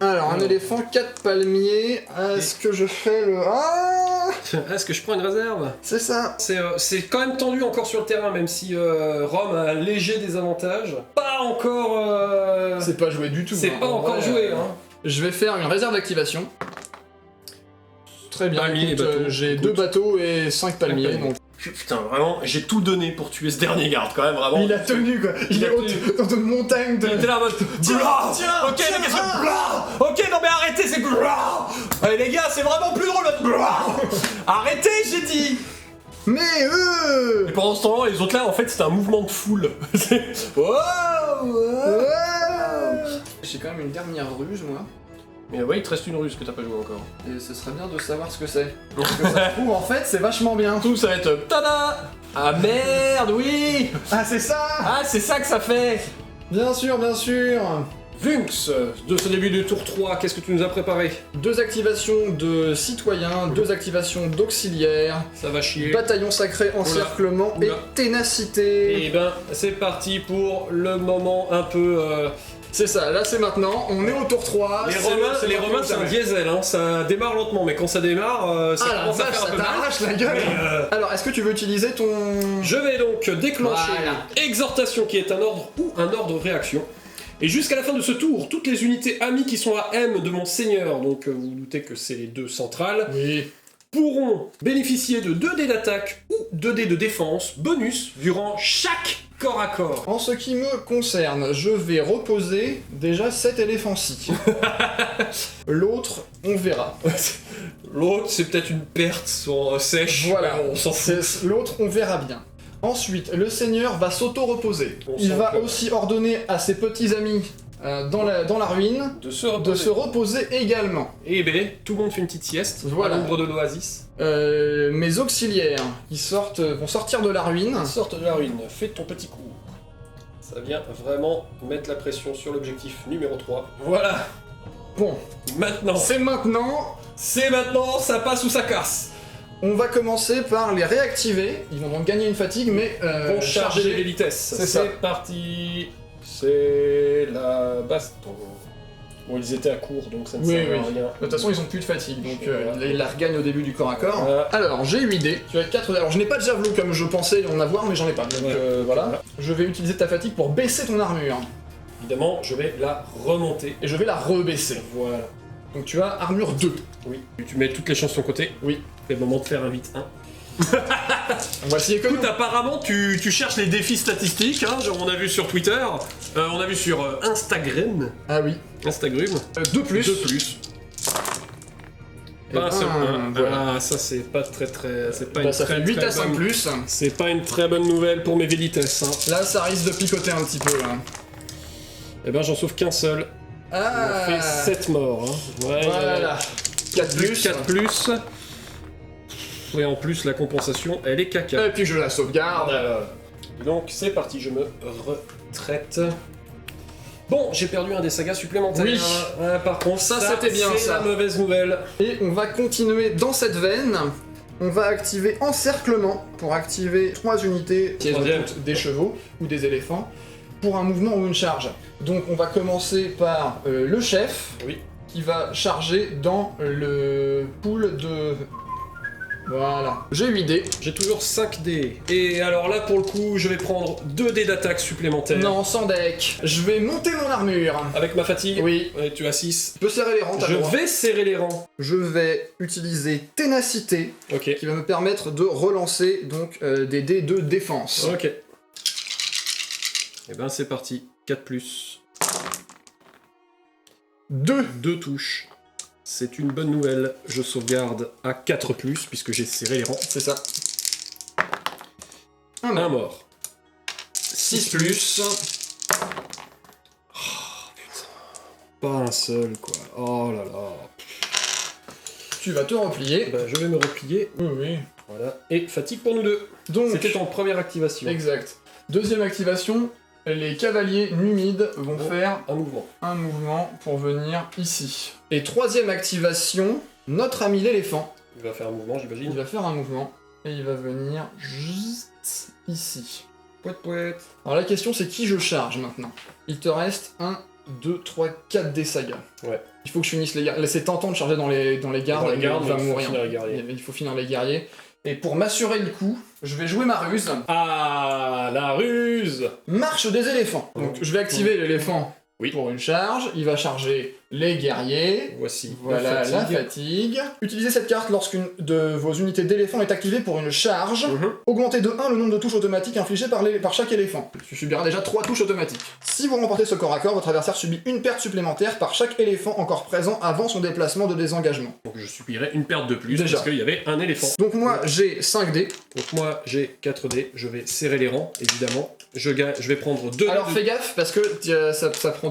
Alors, un éléphant, 4 palmiers. Est-ce que je fais le... Ah, est-ce que je prends une réserve? c'est ça. C'est quand même tendu encore sur le terrain, même si Rome a un léger désavantage. Pas encore... C'est pas joué du tout. C'est hein, pas en encore vrai, joué, hein. Je vais faire une réserve d'activation. Très bien, Palmiers et écoute, bateaux, j'ai écoute. 2 bateaux et 5 palmiers, donc... Putain, vraiment, j'ai tout donné pour tuer ce dernier garde, quand même, vraiment. Il a tenu quoi, il a est haut de montagne de... Il était là en mode... Tiens, Ok, mais qu'est-ce que... Ok, non mais arrêtez, c'est... Allez les gars, c'est vraiment plus drôle Arrêtez, j'ai dit. Mais Et pendant ce temps, les autres là, en fait, c'était un mouvement de foule. J'ai quand même une dernière ruse, moi. Mais ouais, il te reste une ruse que t'as pas joué encore. Et ce serait bien de savoir ce que c'est. Parce que ça se trouve, en fait, c'est vachement bien. Tout ça va être... Tada. Ah merde, oui. Ah, c'est ça. Ah, c'est ça que ça fait. Bien sûr, bien sûr. Vunx, de ce début de tour 3, qu'est-ce que tu nous as préparé? 2 activations de citoyens, 2 activations d'auxiliaires, Ça va chier. bataillon sacré, encerclement et Oula. ténacité. Et ben, c'est parti pour le moment un peu... C'est ça, là c'est maintenant, on est au tour 3. Les c'est Romains, maintenant c'est un jamais. diesel, hein. Ça démarre lentement, mais quand ça démarre, ça Ah la commence à vache, faire un ça peu mal. t'arrache la gueule. Mais, Alors, est-ce que tu veux utiliser ton... je vais donc déclencher Voilà. Exhortation, qui est un ordre ou un ordre réaction. Et jusqu'à la fin de ce tour, toutes les unités amies qui sont à M de mon seigneur, donc vous vous doutez que c'est les 2 centrales, Oui. pourront bénéficier de 2 dés d'attaque ou 2 dés de défense bonus durant chaque corps à corps. En ce qui me concerne, je vais reposer déjà cet éléphant-ci. L'autre, on verra. L'autre, c'est peut-être une perte sèche. Voilà, mais on s'en fout. L'autre, on verra bien. Ensuite, le seigneur va s'auto-reposer. On Il sent va que- aussi ordonner à ses petits amis dans la ruine De se de reposer. se reposer également. Et ben, tout le monde fait une petite sieste Voilà. à l'ombre de l'oasis. Mes auxiliaires qui vont sortir de la ruine. Sorte de la ruine, fais ton petit coup. Ça vient vraiment mettre la pression sur l'objectif numéro 3. Voilà, Bon, maintenant. c'est maintenant. C'est maintenant, ça passe ou ça casse. On va commencer par les réactiver. Ils vont donc gagner une fatigue, mais Bon, charger les vitesses. C'est ça. Parti. C'est la baston. Bon, ils étaient à court, donc ça ne Oui, sert à oui. rien. De toute façon, ils ont plus de fatigue, donc Voilà. ils la regagnent au début du corps à corps. Voilà. Alors, j'ai 8 dés. Tu as 4 dés. Alors, je n'ai pas de javelot comme je pensais en avoir, mais j'en ai pas. Donc Voilà. voilà. Voilà. Je vais utiliser ta fatigue pour baisser ton armure. Évidemment, je vais la remonter. Et je vais la rebaisser. Voilà. Donc tu as armure 2. Oui. Tu mets toutes les chances de ton côté. Oui. C'est le moment de faire un vite 1. On va essayer que nous. Écoute, apparemment, tu cherches les défis statistiques, hein, genre on a vu sur Twitter, on a vu sur Instagram. Ah oui. Instagram. 2 plus. 2 plus. Et Pas un seul. voilà. Ah, ça c'est pas très très. C'est pas Bah, une ça très, fait 8 très à 5 bonne- plus. C'est pas une très bonne nouvelle pour mes Vélites, hein. Là, ça risque de picoter un petit peu. Là. Eh ben, j'en sauve qu'un seul. Ah. On fait 7 morts. Hein. Ouais, Voilà. 4 plus. 4 plus. Et en plus, la compensation, elle est caca. Et puis je la sauvegarde. Donc, c'est parti, je me retraite. Bon, j'ai perdu un des sagas supplémentaires. Oui. Ouais, par contre, Ça, c'était bien, c'est ça. la mauvaise nouvelle. Et on va continuer dans cette veine. On va activer encerclement pour activer 3 unités qui Troisième. sont toutes des chevaux ou des éléphants pour un mouvement ou une charge. Donc on va commencer par le chef Oui. qui va charger dans le pool de... Voilà. J'ai 8 dés. J'ai toujours 5 dés. Et alors là, pour le coup, je vais prendre 2 dés d'attaque supplémentaires. Non, sans deck. Je vais monter mon armure. Avec ma fatigue. Oui. Ouais, tu as 6. Je peux serrer les rangs, t'as Je le droit. vais serrer les rangs. Je vais utiliser ténacité Ok. qui va me permettre de relancer donc des dés de défense. Ok. Et ben c'est parti. 4 plus. 2. 2 touches. C'est une bonne nouvelle. Je sauvegarde à 4 plus puisque j'ai serré les rangs. C'est ça. Un mort. 6 plus. Pas un seul quoi. Oh là là. Tu vas te replier. Ben, je vais me replier. Oui, oui. Voilà. Et fatigue pour nous deux. Donc, C'était en première activation. exact. Deuxième activation, les cavaliers numides vont Oh. faire Un mouvement. un mouvement pour venir ici. Et troisième activation, notre ami l'éléphant, Il va faire un mouvement, il j'imagine. va faire un mouvement et il va venir juste ici. Pouet pouet. Alors la question c'est qui je charge maintenant. Il te reste 1, 2, 3, 4 des sagas. Ouais. Il faut que je finisse les gardes. C'est tentant de charger dans les gardes, Dans les gardes, il va mais il faut mourir. finir les guerriers. Il faut finir les guerriers. Et pour m'assurer le coup, je vais jouer ma ruse. Ah, la ruse. Marche des éléphants. Donc je vais activer l'éléphant Oui. pour une charge. Il va charger les guerriers. Voici. Voilà la fatigue. Utilisez cette carte lorsqu'une de vos unités d'éléphant est activée pour une charge. Mhm. Augmentez de 1 le nombre de touches automatiques infligées par chaque éléphant. Tu subiras déjà 3 touches automatiques. Si vous remportez ce corps à corps, votre adversaire subit une perte supplémentaire par chaque éléphant encore présent avant son déplacement de désengagement. Donc je subirai une perte de plus Déjà. parce qu'il y avait un éléphant. Donc moi j'ai 5 dés. Donc moi j'ai 4 dés, je vais serrer les rangs évidemment. Je vais prendre 2 Alors fais gaffe parce que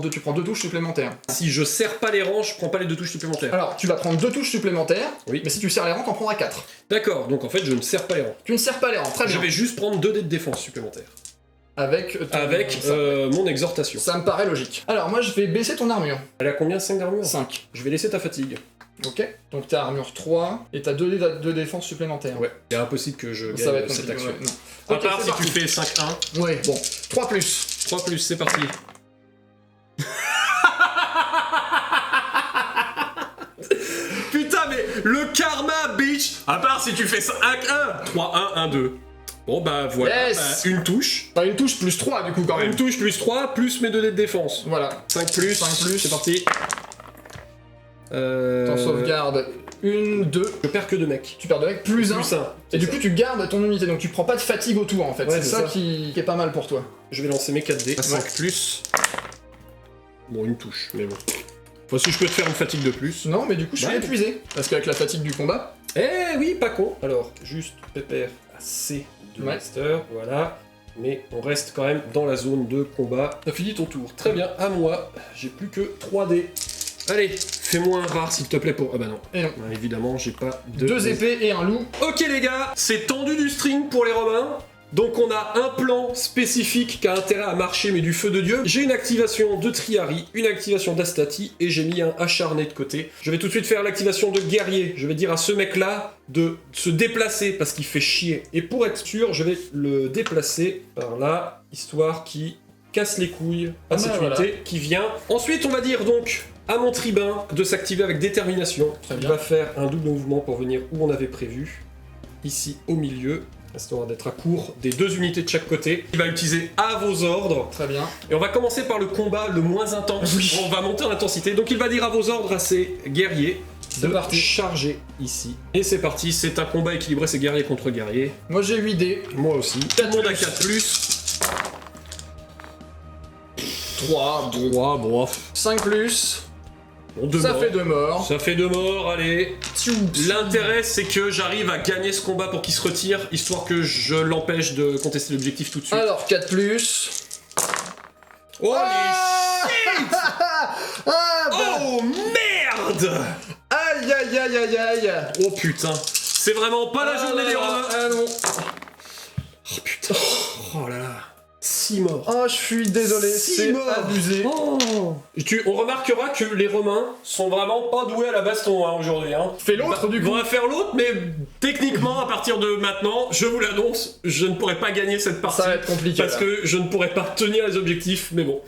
tu prends 2 touches supplémentaires. Si je serre pas les rangs, je prends pas les 2 touches supplémentaires. Alors tu vas prendre 2 touches supplémentaires, Oui. mais si tu serres les rangs, t'en prendras 4. D'accord, donc en fait je ne serre pas les rangs. Tu ne serres pas les rangs, très Je bien. vais juste prendre 2 dés de défense supplémentaires. avec mon exhortation. Ça me paraît logique. Alors moi je vais baisser ton armure. Elle a combien? 5 d'armure? 5. Je vais laisser ta fatigue. Ok. Donc t'as armure 3 et t'as 2 dés de défense supplémentaires. Ouais. C'est impossible que je Ça va gagne être cette compliqué, action. ouais, non. À Ok, part c'est si parti. tu fais 5-1. Ouais, bon. 3 plus. 3 plus, c'est parti. Putain, mais le karma, bitch! À part si tu fais 5-1. 3-1, 1-2. Bon, bah voilà. Yes. Une touche. Enfin une touche plus 3 du coup quand même. Une touche plus 3, plus mes 2 dés de défense. Voilà. 5 plus. 5 plus. C'est parti. T'en sauvegardes 1, 2. Je perds que 2 mecs. Tu perds 2 mecs, plus 1. Plus 1. Et du coup tu gardes ton unité, donc tu prends pas de fatigue au tour en fait. Ouais, c'est c'est ça, ça. qui est pas mal pour toi. Je vais lancer mes 4 dés. 5 plus. Bon, une touche, mais bon. Enfin, si je peux te faire une fatigue de plus. Non mais du coup je suis Ouais. épuisé. Parce qu'avec la fatigue du combat. Eh oui, pas con. Alors, juste pépère assez de Ouais. master, voilà. Mais on reste quand même dans la zone de combat. T'as fini ton tour. Très bien, à moi. J'ai plus que 3 dés. Allez, fais-moi un rare s'il te plaît pour... Ah bah non. Et non. Ouais, évidemment, j'ai pas de... 2 épées et un loup. Ok les gars, c'est tendu du string pour les Romains. Donc on a un plan spécifique qui a intérêt à marcher mais du feu de Dieu. J'ai une activation de Triari, une activation d'Astati et j'ai mis un acharné de côté. Je vais tout de suite faire l'activation de guerrier. Je vais dire à ce mec là de se déplacer parce qu'il fait chier. Et pour être sûr, je vais le déplacer par là, histoire qu'il casse les couilles à cette voilà. unité qui vient. Ensuite on va dire donc à mon tribun de s'activer avec détermination. Très Il bien. va faire un double mouvement pour venir où on avait prévu. Ici au milieu, histoire d'être à court des 2 unités de chaque côté. Il va utiliser à vos ordres. Très bien. Et on va commencer par le combat le moins intense. Oui. On va monter en intensité. Donc il va dire à vos ordres à ses guerriers de parti. charger ici. Et c'est parti, c'est un combat équilibré, c'est guerrier contre guerrier. Moi j'ai 8 dés. Moi aussi. Tout le monde à 4 plus. 3, 2, 3, bon. 5 plus. Bon, 2 Ça morts. fait 2 morts. Ça fait 2 morts, allez. Tchou. L'intérêt, c'est que j'arrive à gagner ce combat pour qu'il se retire, histoire que je l'empêche de contester l'objectif tout de suite. Alors 4 plus. Oh Ah les shit! Ah bah. Oh merde! Aïe aïe aïe aïe aïe. Oh putain, c'est vraiment pas la journée des Romains! Ah non. Oh putain! Oh là là! 6 morts! Oh je suis désolé, Six c'est morts. abusé. Oh. On remarquera que les Romains sont vraiment pas doués à la baston hein, aujourd'hui. Hein. Fais l'autre du coup. On va faire l'autre, mais techniquement, à partir de maintenant, je vous l'annonce, je ne pourrai pas gagner cette partie. Ça va être compliqué. Parce là. que je ne pourrai pas tenir les objectifs, mais bon.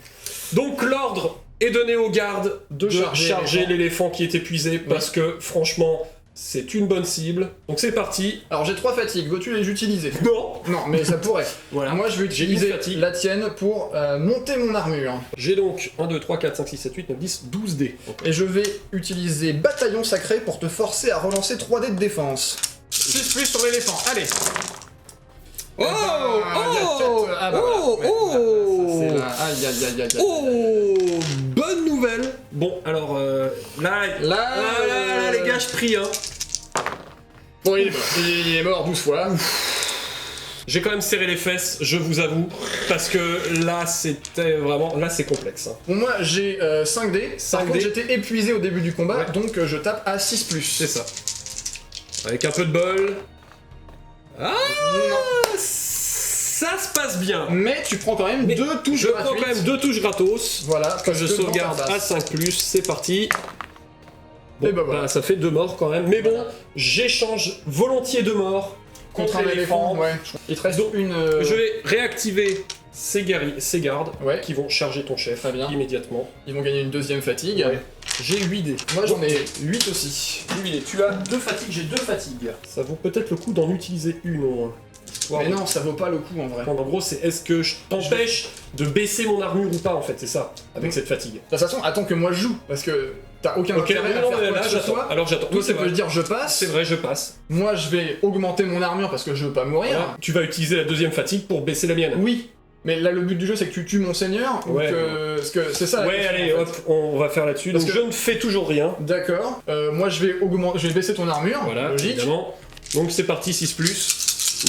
Donc l'ordre est donné aux gardes de charger l'éléphant qui est épuisé, parce que franchement, c'est une bonne cible. Donc c'est parti. Alors j'ai 3 fatigues, veux-tu les utiliser? Non. Non mais ça pourrait. Voilà. Moi je vais J'ai une utiliser fatigue. la tienne pour monter mon armure. J'ai donc 1, 2, 3, 4, 5, 6, 7, 8, 9, 10, 12 dés. Et je vais utiliser bataillon sacré pour te forcer à relancer 3 dés de défense. 6 plus sur l'éléphant, allez. Oh, Il y a 4... Ah bah oh, voilà. Ouais, oh. ça, c'est là. Aïe aïe aïe aïe aïe. Oh, bonne nouvelle. Bon, alors là, les gars, je prie. Hein. Bon, il est mort. Il est mort 12 fois. J'ai quand même serré les fesses, je vous avoue, parce que là, c'était vraiment, là, c'est complexe. Hein. Bon, moi j'ai 5 dés. 5 Par contre, dés. j'étais épuisé au début du combat, Ouais. donc je tape à 6 plus. C'est ça. Avec un peu de bol. Ah, Non. ça se passe bien. Mais tu prends quand même Mais 2 touches Je prends gratuites. quand même 2 touches gratos. Voilà, Que je parce sauvegarde dans ta à base. 5 plus, c'est parti. Bon, Et bah voilà. ça fait 2 morts quand même. Mais bon, Voilà. j'échange volontiers 2 morts Contre un éléphant, ouais. Il te reste Donc, une... Je vais réactiver ces guerriers, ces gardes, Ouais. qui vont charger ton chef Très bien. immédiatement. Ils vont gagner une deuxième fatigue. Ouais. J'ai 8 dés. Moi j'en ai 8 aussi. 8 dés. Tu as 2 fatigues, j'ai 2 fatigues. Ça vaut peut-être le coup d'en utiliser une au moins. Histoire Mais de- non, ça vaut pas le coup en vrai. En gros, c'est est-ce que je t'empêche de baisser mon armure ou pas en fait, c'est ça, avec cette fatigue. De toute façon, attends que moi je joue, parce que t'as aucun Ok, intérêt à non, faire mais quoi là que ce j'attends. soit. Alors j'attends. Toi, Oui, ça peut dire je passe. C'est vrai, je passe. Moi, je vais augmenter mon armure parce que je veux pas mourir. Voilà. Tu vas utiliser la deuxième fatigue pour baisser la mienne. Oui, mais là, le but du jeu, c'est que tu tues mon seigneur. ou Ouais. Parce que c'est ça. la Ouais, question, allez, en fait. hop, on va faire là-dessus. Parce Donc que- je ne fais toujours rien. D'accord. Moi, je vais baisser ton armure. Voilà, Logique. évidemment. Donc c'est parti, 6 plus.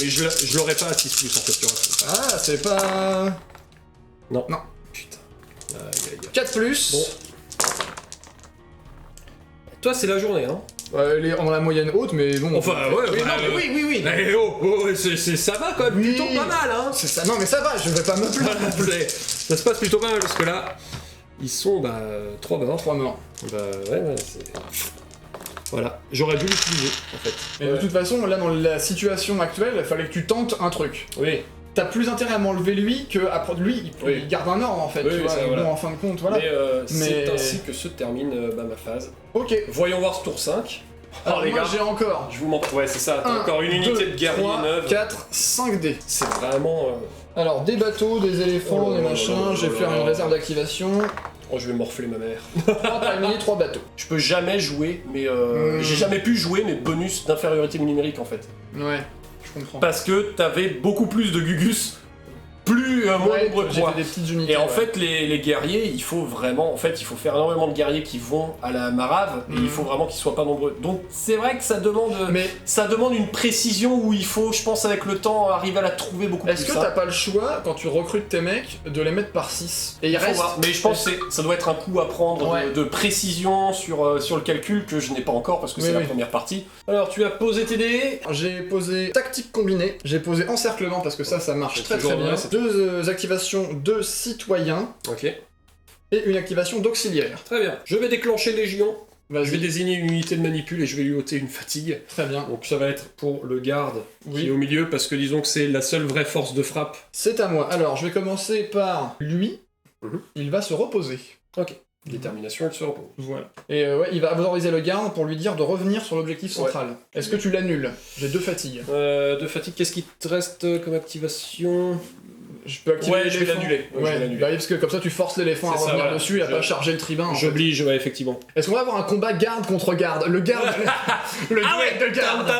Mais je l'aurai pas à 6 plus en fait. tu vois. Ah, c'est pas. Non. Non. Putain. Aïe, aïe, aïe. 4 plus. Bon. Toi, c'est la journée, hein. Elle est en la moyenne haute, mais bon... Enfin, ouais, oui, bah, non, mais oui. Eh ça va quand même plutôt pas mal, hein. C'est ça, non mais ça va, je vais pas me plaindre non plus. Ça se passe plutôt pas mal, parce que là, ils sont, 3 morts. 3 morts. Ouais, c'est... Voilà, j'aurais dû l'utiliser, en fait. Mais de toute façon, là, dans la situation actuelle, il fallait que tu tentes un truc. Oui. T'as plus intérêt à m'enlever lui que à prendre lui, il garde un ordre en fait, tu vois, ça, et voilà. bon, en fin de compte, voilà. C'est ainsi que se termine ma phase. Ok. Voyons voir ce tour 5. Alors les gars, j'ai encore... Je vous montre, ouais c'est ça, t'as encore une unité de guerrier 3, neuve. 4, 5 dés. C'est vraiment... Alors des bateaux, des éléphants, des machins, je vais faire une réserve d'activation. Oh je vais morfler ma mère. 3 timings, 3 bateaux. Je peux jamais jouer, mais j'ai jamais pu jouer mes bonus d'infériorité numérique en fait. Ouais, je comprends. Parce que t'avais beaucoup plus de Gugus, plus moins nombreux que moi. des petites unités. Et en fait, les guerriers, il faut vraiment, il faut faire énormément de guerriers qui vont à la marave, et il faut vraiment qu'ils soient pas nombreux. Donc c'est vrai que ça demande une précision où il faut, je pense, avec le temps, arriver à la trouver beaucoup plus. Est-ce que t'as pas le choix, quand tu recrutes tes mecs, de les mettre par 6 et il reste... Mais je pense que ça doit être un coup à prendre de précision sur le calcul que je n'ai pas encore parce que c'est la première partie. Alors tu as posé tes dés. J'ai posé tactique combinée, j'ai posé encerclement parce que ça marche très bien. Deux activations de citoyens. Ok. Et une activation d'auxiliaire. Très bien. Je vais déclencher Légion. Je vais Vas-y. désigner une unité de manipule et je vais lui ôter une fatigue. Très bien. Donc ça va être pour le garde qui est au milieu parce que disons que c'est la seule vraie force de frappe. C'est à moi. Alors, je vais commencer par lui. Il va se reposer. Ok. Détermination, elle se repose. Voilà. Et il va autoriser le garde pour lui dire de revenir sur l'objectif central. Est-ce que tu l'annules? J'ai 2 fatigues. De fatigue, qu'est-ce qui te reste comme activation? Je peux activer je vais l'annuler. Ouais, bah oui, parce que comme ça tu forces l'éléphant à revenir dessus et à pas charger le tribun. J'oblige, ouais, effectivement. Est-ce qu'on va avoir un combat garde contre garde? Le garde... le duel de garde.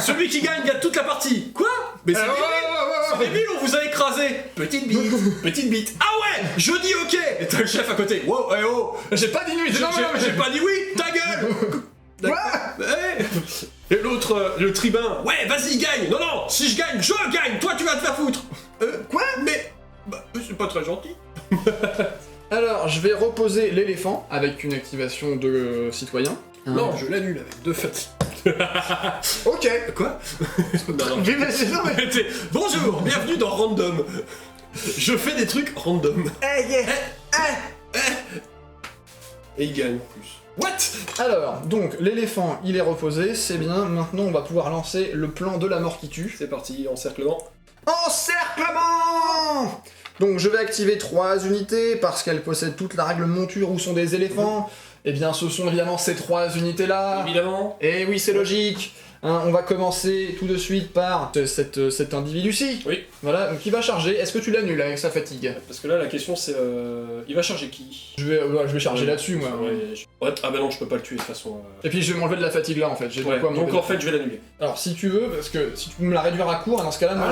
Celui qui gagne toute la partie. Quoi? Mais c'est débile, on vous a écrasé. Petite bite, petite bite. Ah ouais, je dis ok. Et t'as le chef à côté. Wow, hey oh. J'ai pas dit oui, j'ai pas dit oui, ta gueule. Et l'autre, le tribun, ouais, vas-y, gagne. Non, si je gagne, toi tu vas te faire foutre. Quoi? Mais, c'est pas très gentil. Alors, je vais reposer l'éléphant avec une activation de citoyen. Non, je l'annule avec 2 fatigues. Ok. Quoi? Non. Bonjour, bienvenue dans Random. Je fais des trucs random. Et il gagne en plus. What? Alors, donc, l'éléphant, il est reposé, c'est bien. Maintenant, on va pouvoir lancer le plan de la mort qui tue. C'est parti, encerclement. Encerclement! Donc, je vais activer 3 unités, parce qu'elles possèdent toute la règle monture où sont des éléphants. Eh bien, ce sont évidemment ces 3 unités-là. Évidemment. Et oui, c'est logique. Hein, on va commencer tout de suite par cet individu-ci. Oui. Voilà, donc il va charger. Est-ce que tu l'annules avec sa fatigue? Parce que là, la question c'est... il va charger qui? Je vais charger là-dessus, moi. Ah bah non, je peux pas le tuer de toute façon. Et puis je vais m'enlever de la fatigue là, en fait. J'ai donc en fait, je vais l'annuler. Alors, si tu veux, parce que si tu peux me la réduire à court, dans ce cas-là, moi,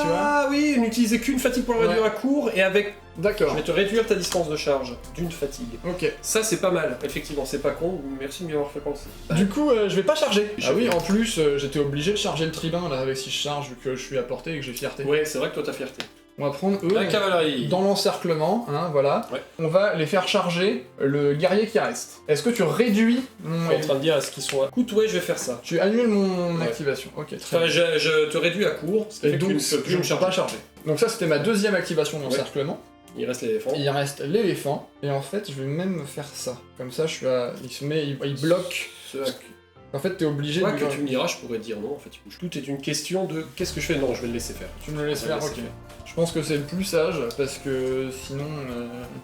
tu vois. Ah oui, n'utilisez qu'une fatigue pour la réduire à court, et avec... D'accord. Je vais te réduire ta distance de charge d'une fatigue. Ok. Ça, c'est pas mal. Effectivement, c'est pas con. Merci de m'y avoir fait penser. Du coup, je vais pas charger. Ah oui, en plus, j'étais obligé de charger le tribun, là, avec si je charge, vu que je suis à portée et que j'ai fierté. Ouais, c'est vrai que toi, t'as fierté. On va prendre eux La cavalerie. dans l'encerclement, hein, voilà. Ouais. On va les faire charger le guerrier qui reste. Est-ce que tu réduis mon... Je suis en train de dire à ce qu'ils sont... Écoute, ouais, je vais faire ça. Tu annules mon activation. Ok, très bien. Je te réduis à court, ce qui et fait donc, que je ne peux pas charger. Donc ça, c'était ma 2e activation d'encerclement. Il reste l'éléphant. Il reste l'éléphant. Et en fait, je vais même faire ça. Comme ça, je suis à... il bloque... En fait, t'es obligé de... que tu me diras, je pourrais dire non, en fait, il bouge. Tout est une question de... Qu'est-ce que je fais? Non, je vais le laisser faire. Tu me le laisses faire, ok. Je pense que c'est le plus sage, parce que sinon,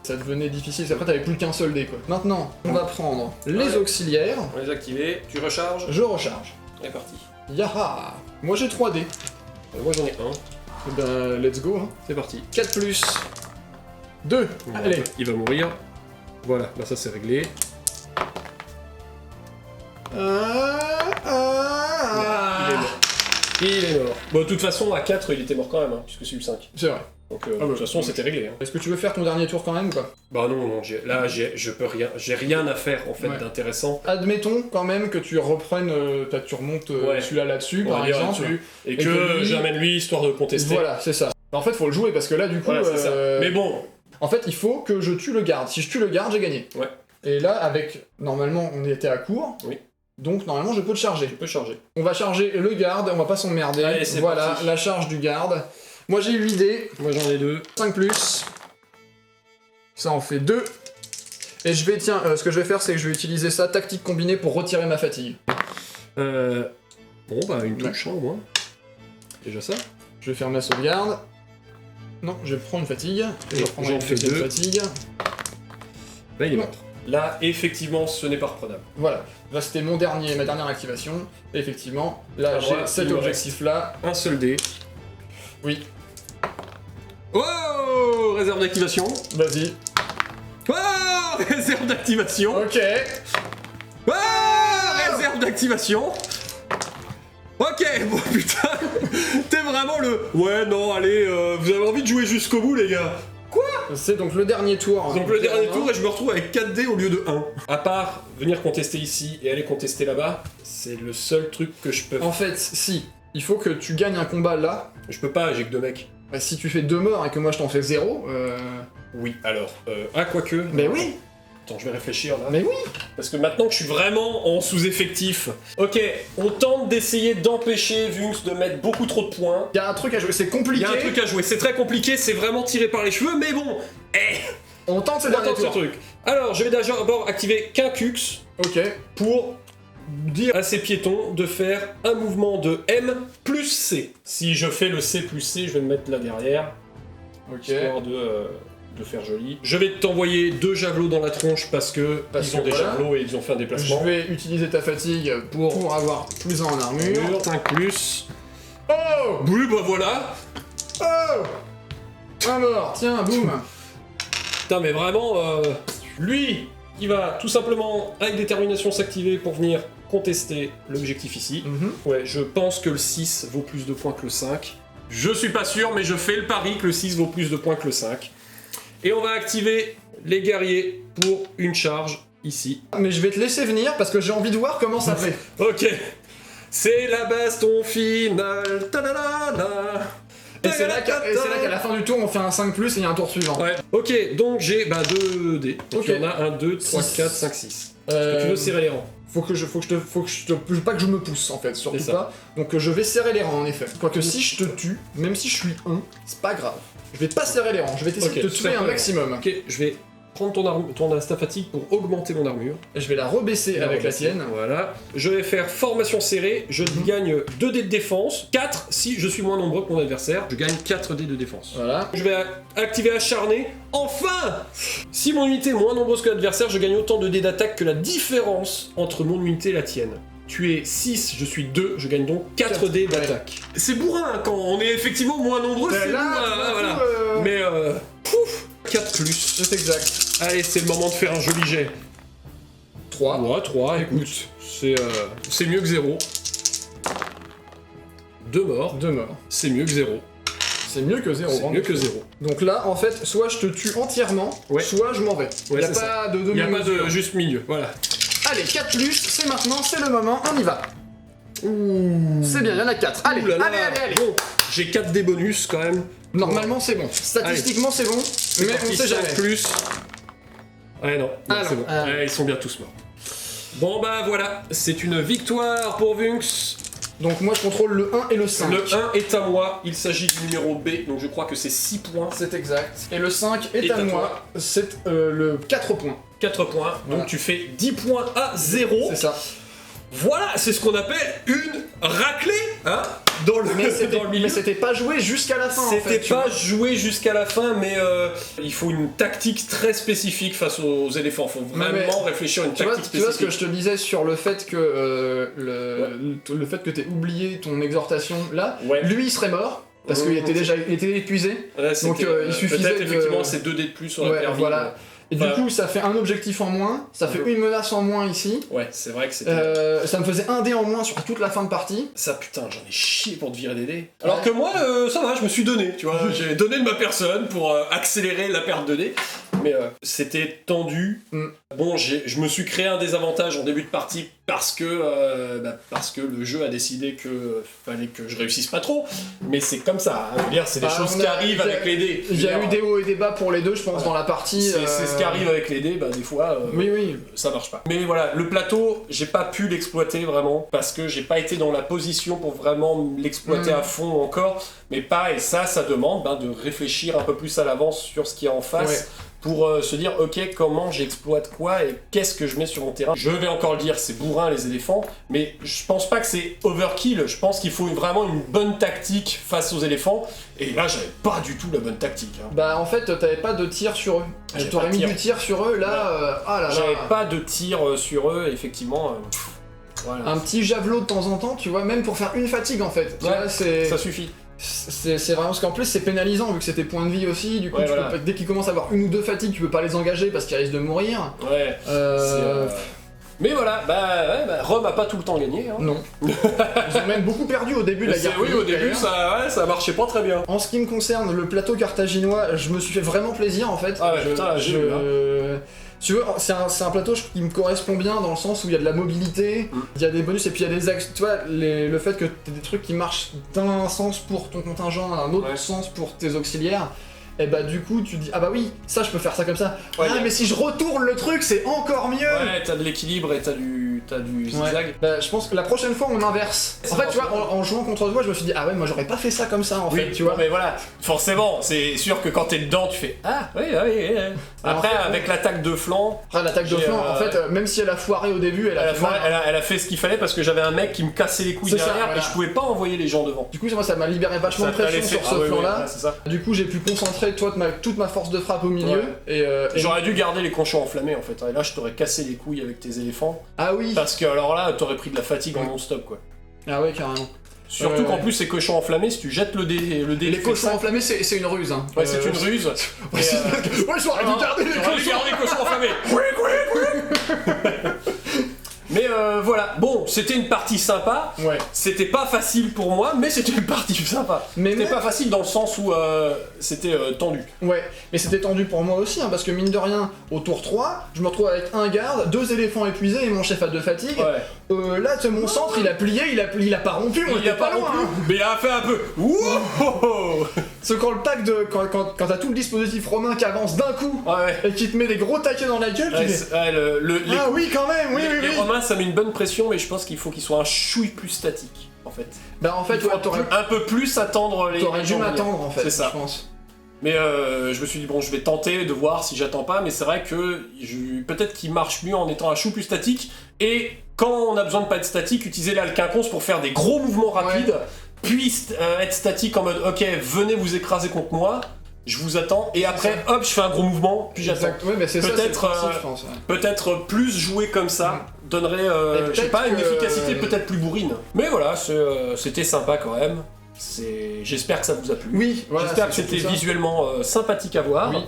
ça devenait difficile. Après, t'avais plus qu'un seul dé, quoi. Maintenant, on va prendre les auxiliaires. On les active, tu recharges. Je recharge. C'est parti. Yaha! Moi, j'ai 3 dés. Moi, j'en ai 1. Et ben, let's go. Hein. C'est parti. 4 plus 2. Allez. Il va mourir. Voilà, bah ça c'est réglé. Il est mort. Bon, de toute façon, à 4, il était mort quand même, hein, puisque c'est eu 5. C'est vrai. Donc, de toute façon, c'était réglé. Hein. Est-ce que tu veux faire ton dernier tour quand même ou pas? Bah non, je peux rien. J'ai rien à faire en fait d'intéressant. Admettons quand même que tu reprennes, tu remontes celui-là là-dessus, par exemple. Et que j'amène lui histoire de contester. Voilà, c'est ça. En fait, faut le jouer parce que là, du coup. Mais bon. En fait, il faut que je tue le garde. Si je tue le garde, j'ai gagné. Ouais. Et là, avec... Normalement, on était à court. Oui. Donc, normalement, je peux le charger. Tu peux charger. On va charger le garde, on va pas s'emmerder. Allez, c'est voilà, parti. la charge du garde. Moi, j'ai 8 dés. Moi, j'en ai 2. 5+. Ça en fait 2. Et je vais, tiens, ce que je vais faire, c'est que je vais utiliser ça, tactique combinée, pour retirer ma fatigue. Bon, bah, une touche, hein, au moins. Déjà ça. Je vais faire ma sauvegarde. Non, je prends une fatigue. Et je reprends j'en fais une 2. fatigue. Là, il est Non. mort. Là, effectivement, ce n'est pas reprenable. Voilà. Là, c'était ma dernière activation. Et effectivement, là, Ah, j'ai moi, cet il me objectif-là. Un seul dé. Oui. Oh, réserve d'activation. Vas-y. Oh, réserve d'activation. Ok. Oh, réserve d'activation. Ok, bon putain, t'es vraiment le... Ouais, non, allez, vous avez envie de jouer jusqu'au bout, les gars. C'est donc le dernier tour. Donc le dernier tour, et je me retrouve avec 4 dés au lieu de 1. À part venir contester ici et aller contester là-bas, c'est le seul truc que je peux... En fait, si. Il faut que tu gagnes un combat là. Je peux pas, j'ai que 2 mecs. Bah, si tu fais 2 morts et que moi je t'en fais 0, Oui, alors, quoique... Mais oui. Attends, je vais réfléchir là. Mais oui. Parce que maintenant que je suis vraiment en sous-effectif... Ok, on tente d'essayer d'empêcher Vunx de mettre beaucoup trop de points. Il y a un truc à jouer, c'est Il compliqué. y a un truc à jouer, c'est très compliqué, c'est vraiment tiré par les cheveux, mais bon, On tente ce on dernier tente ce tour. truc. Alors, je vais d'abord activer qu'un Cux Ok. pour dire à ces piétons de faire un mouvement de M plus C. Si je fais le C plus C, je vais me mettre là derrière, Ok. histoire de faire joli. Je vais t'envoyer 2 javelots dans la tronche parce qu'ils ont des voilà. javelots et ils ont fait un déplacement. Je vais utiliser ta fatigue pour avoir plus 1 en armure. 5 plus. Oh. Oui, bah voilà. Oh. Un mort. Tiens, boum. Putain, mais vraiment, lui, il va tout simplement, avec détermination, s'activer pour venir contester l'objectif ici. Ouais, je pense que le 6 vaut plus de points que le 5. Je suis pas sûr, mais je fais le pari que le 6 vaut plus de points que le 5. Et on va activer les guerriers pour une charge ici. Mais je vais te laisser venir parce que j'ai envie de voir comment ça fait. Ok. C'est la baston finale. Ta-da-da-da. Et c'est là qu'à la fin du tour, on fait un 5+, et il y a un tour suivant. Ouais. Ok, donc j'ai 2 dés. Donc Ok. il y en a 1, 2, 3, 4, 5, 6. Est-ce que tu veux serrer les rangs? Faut que je pas que je me pousse en fait, surtout C'est ça. pas. Donc je vais serrer les rangs en effet. Quoique si je te tue, même si je suis 1, c'est pas grave. Je vais pas serrer les rangs, je vais essayer Ok, de te tuer serre un pas les maximum. Ok, je vais prendre ton ta fatigue pour augmenter mon armure. Et je vais la rebaisser avec la tienne. Voilà. Je vais faire formation serrée, je gagne 2 dés de défense, 4 si je suis moins nombreux que mon adversaire, je gagne 4 dés de défense. Voilà. Je vais activer acharné. Enfin! Si mon unité est moins nombreuse que l'adversaire, je gagne autant de dés d'attaque que la différence entre mon unité et la tienne. Tu es 6, je suis 2, je gagne donc 4 dés d'attaque. C'est bourrin hein, quand on est effectivement moins nombreux, c'est bourrin, voilà. Mais pouf, 4 plus. C'est exact. Allez, c'est le moment de faire un joli jet. 3. Ouais, 3, écoute, c'est mieux que 0. 2 morts, 2 morts. c'est mieux que 0. C'est mieux que 0. C'est mieux que 0. Donc là, en fait, soit je te tue entièrement, Ouais. soit je m'en vais. Ouais, y a c'est pas de Il n'y a pas demi-mesure. de juste milieu, voilà. Allez, 4+, c'est maintenant, c'est le moment, on y va. C'est bien, il y en a 4. Allez, Ouh là là. allez. Bon, j'ai 4 dés bonus quand même. Normalement, c'est bon. Statistiquement, c'est bon, mais on Parti sait 5 jamais. plus. Ouais, non, Alors, c'est bon. Ouais, ils sont bien tous morts. Bon bah voilà, c'est une victoire pour Vunx. Donc moi, je contrôle le 1 et le 5. Le 1 est à moi, il s'agit du numéro B, donc je crois que c'est 6 points. C'est exact. Et le 5 est Et à à moi, c'est le 4 points. 4 points, Voilà. donc tu fais 10 points à 0. C'est ça. Voilà, c'est ce qu'on appelle une raclée, hein, dans le, dans le milieu. Mais c'était pas joué jusqu'à la fin, en fait. C'était tu pas vois. joué jusqu'à la fin, mais il faut une tactique très spécifique face aux éléphants. Faut vraiment réfléchir à une Tu vois, tactique tu vois ce que spécifique. je te disais sur le fait que le fait que t'aies oublié ton exhortation là, Ouais. lui il serait mort parce qu'il était déjà épuisé. Ouais, Donc, c'était, il suffisait peut-être de- effectivement c'est 2 dés de plus on a Ouais, permis. voilà. Et Voilà. du coup, ça fait un objectif en moins, ça fait une menace en moins ici. Ouais, c'est vrai que c'était... Ça me faisait un dé en moins sur toute la fin de partie. Ça putain, j'en ai chié pour te virer des dés. Alors que moi, ça va, je me suis donné, tu vois. J'ai donné de ma personne pour accélérer la perte de dés. mais c'était tendu. Bon, je me suis créé un désavantage en début de partie parce que le jeu a décidé que fallait que je réussisse pas trop, mais c'est comme ça, hein. C'est des choses qui arrivent avec les dés. Il y a eu des hauts et des bas pour les deux, je pense, dans la partie. C'est ce qui arrive avec les dés, des fois, oui. ça marche pas. Mais voilà, le plateau, j'ai pas pu l'exploiter vraiment, parce que j'ai pas été dans la position pour vraiment l'exploiter à fond encore, mais pareil, ça demande de réfléchir un peu plus à l'avance sur ce qu'il y a en face. Pour se dire, ok, comment j'exploite quoi et qu'est-ce que je mets sur mon terrain. Je vais encore le dire, c'est bourrin les éléphants, mais je pense pas que c'est overkill, je pense qu'il faut vraiment une bonne tactique face aux éléphants, et là j'avais pas du tout la bonne tactique. Bah en fait, t'avais pas de tir sur eux. T'aurais mis du tir sur eux, là, J'avais pas de tir sur eux, effectivement. Voilà. Un petit javelot de temps en temps, tu vois, même pour faire une fatigue en fait. Tu vois, ça suffit. C'est vraiment parce qu'en plus c'est pénalisant vu que c'est tes points de vie aussi, du coup dès qu'ils commencent à avoir une ou deux fatigues tu peux pas les engager parce qu'ils risquent de mourir. Mais voilà, Rome a pas tout le temps gagné. Hein. Non. Ils ont même beaucoup perdu au début de la guerre. Oui, au début ça marchait pas très bien. En ce qui me concerne, le plateau carthaginois, je me suis fait vraiment plaisir en fait. Tu vois, c'est un plateau qui me correspond bien dans le sens où il y a de la mobilité, il y a des bonus et puis il y a des axes. Tu vois, le fait que t'aies des trucs qui marchent d'un sens pour ton contingent, d'un autre sens pour tes auxiliaires, et du coup tu dis, ah bah oui, ça je peux faire ça comme ça. Mais si je retourne le truc, c'est encore mieux. Ouais, t'as de l'équilibre et t'as du zigzag. Je pense que la prochaine fois on inverse. En fait, tu vois, en jouant contre toi, je me suis dit, ah ouais, moi j'aurais pas fait ça comme ça en fait, tu vois. Mais voilà, forcément, c'est sûr que quand t'es dedans, tu fais, ah oui. Après, avec l'attaque de flanc. L'attaque de flanc, en fait, même si elle a foiré au début, elle a fait ce qu'il fallait parce que j'avais un mec qui me cassait les couilles derrière et je pouvais pas envoyer les gens devant. Du coup, moi ça m'a libéré vachement de pression sur ce flanc-là. Du coup, j'ai pu concentrer toute ma force de frappe au milieu. J'aurais dû garder les conchons enflammés en fait. Et là, je t'aurais cassé les couilles avec tes éléphants. Ah oui. Parce que alors là, t'aurais pris de la fatigue en non-stop quoi. Ah ouais, carrément. Surtout qu'en plus, ces cochons enflammés, si tu jettes le dé. Les cochons enflammés, c'est une ruse. Hein. Ouais, c'est une ruse. Ouais, j'aurais dû garder les cochons enflammés. Mais voilà, bon, c'était une partie sympa. C'était pas facile pour moi, mais c'était une partie sympa. C'était pas facile dans le sens où c'était tendu. Ouais, mais c'était tendu pour moi aussi, hein, parce que mine de rien, au tour 3, je me retrouve avec un garde, 2 éléphants épuisés et mon chef à 2 fatigues. Là, mon centre, il a plié, il a pas rompu, on était pas loin. Hein. Mais il a fait un peu. C'est quand le pack de. Quand t'as tout le dispositif romain qui avance d'un coup et qui te met des gros taquets dans la gueule, tu fais. Ah oui, quand même, oui. Les Romains, ça met une bonne pression, mais je pense qu'il faut qu'ils soient un chouille plus statiques, en fait. Bah, en fait, t'aurais un peu plus attendre les. T'aurais dû m'attendre, en fait, c'est ça. Je pense. Mais je me suis dit, bon, je vais tenter de voir si j'attends pas, mais c'est vrai que peut-être qu'il marche mieux en étant un chou plus statique, et quand on a besoin de pas être statique, utiliser l'alquinconce pour faire des gros mouvements rapides, puis être statique en mode, ok, venez vous écraser contre moi, je vous attends, et après, hop, je fais un gros mouvement, puis j'attends. Ouais, mais c'est peut-être plus jouer comme ça donnerait, je sais pas, une efficacité peut-être plus bourrine. Mais voilà, c'était sympa quand même. J'espère que ça vous a plu. Oui, voilà, j'espère que c'était visuellement sympattique à voir. Oui.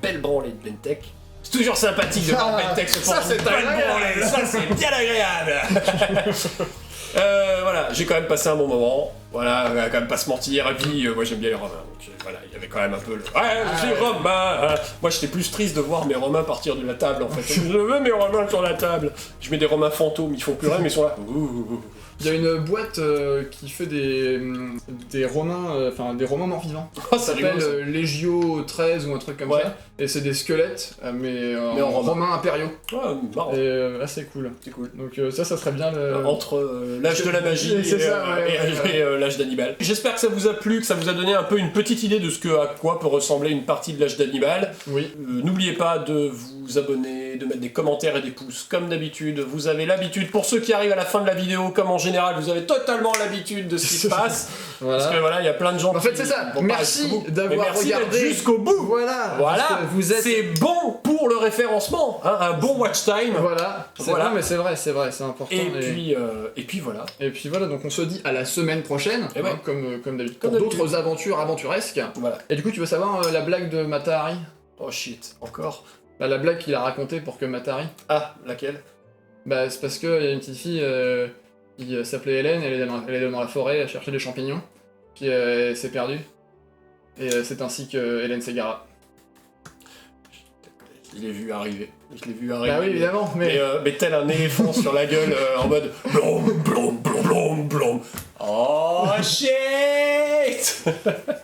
Belle branlée de Bentech. C'est toujours sympathique de voir Bentech se prendre une belle branlée. Ça, c'est bien agréable. Voilà, j'ai quand même passé un bon moment. Voilà, on va quand même pas se mentir. Et puis, moi j'aime bien les Romains. Donc voilà, il y avait quand même un peu le. Ouais, les Romains. Moi j'étais plus triste de voir mes Romains partir de la table en fait. Je veux mes Romains sur la table. Je mets des Romains fantômes, ils font plus rien, mais ils sont là. Il y a une boîte qui fait des Romains, des Romains morts-vivants. Ça s'appelle Legio 13 ou un truc comme ça. Et c'est des squelettes, mais en romains impériaux. Ouais, marrant. Et assez cool. C'est cool. Donc ça serait bien entre l'âge de la magie et l'âge d'Hannibal. J'espère que ça vous a plu, que ça vous a donné un peu une petite idée de à quoi peut ressembler une partie de l'âge d'Hannibal. Oui. N'oubliez pas de vous abonner, de mettre des commentaires et des pouces, comme d'habitude. Vous avez l'habitude, pour ceux qui arrivent à la fin de la vidéo, comme en général, vous avez totalement l'habitude de ce qui se passe. Parce que voilà, il y a plein de gens en fait, c'est ça. Merci d'avoir regardé jusqu'au bout. Voilà. C'est bon pour le référencement, hein, un bon watch time. Voilà. Bon, mais c'est vrai, c'est important. Et puis voilà. Et puis voilà, donc on se dit à la semaine prochaine, comme d'habitude, pour d'autres aventures aventuresques. Voilà. Et du coup, tu veux savoir la blague de Mata Hari ? Oh shit, encore. La blague qu'il a racontée pour que Mata Hari. Ah, laquelle ? Bah, c'est parce qu'il y a une petite fille qui s'appelait Hélène, elle est dans la forêt à chercher des champignons, puis elle s'est perdue. Et c'est ainsi que Hélène s'égara. Je l'ai vu arriver. Bah oui, évidemment, mais tel un éléphant sur la gueule en mode blom blom blom blom blom. Oh shit.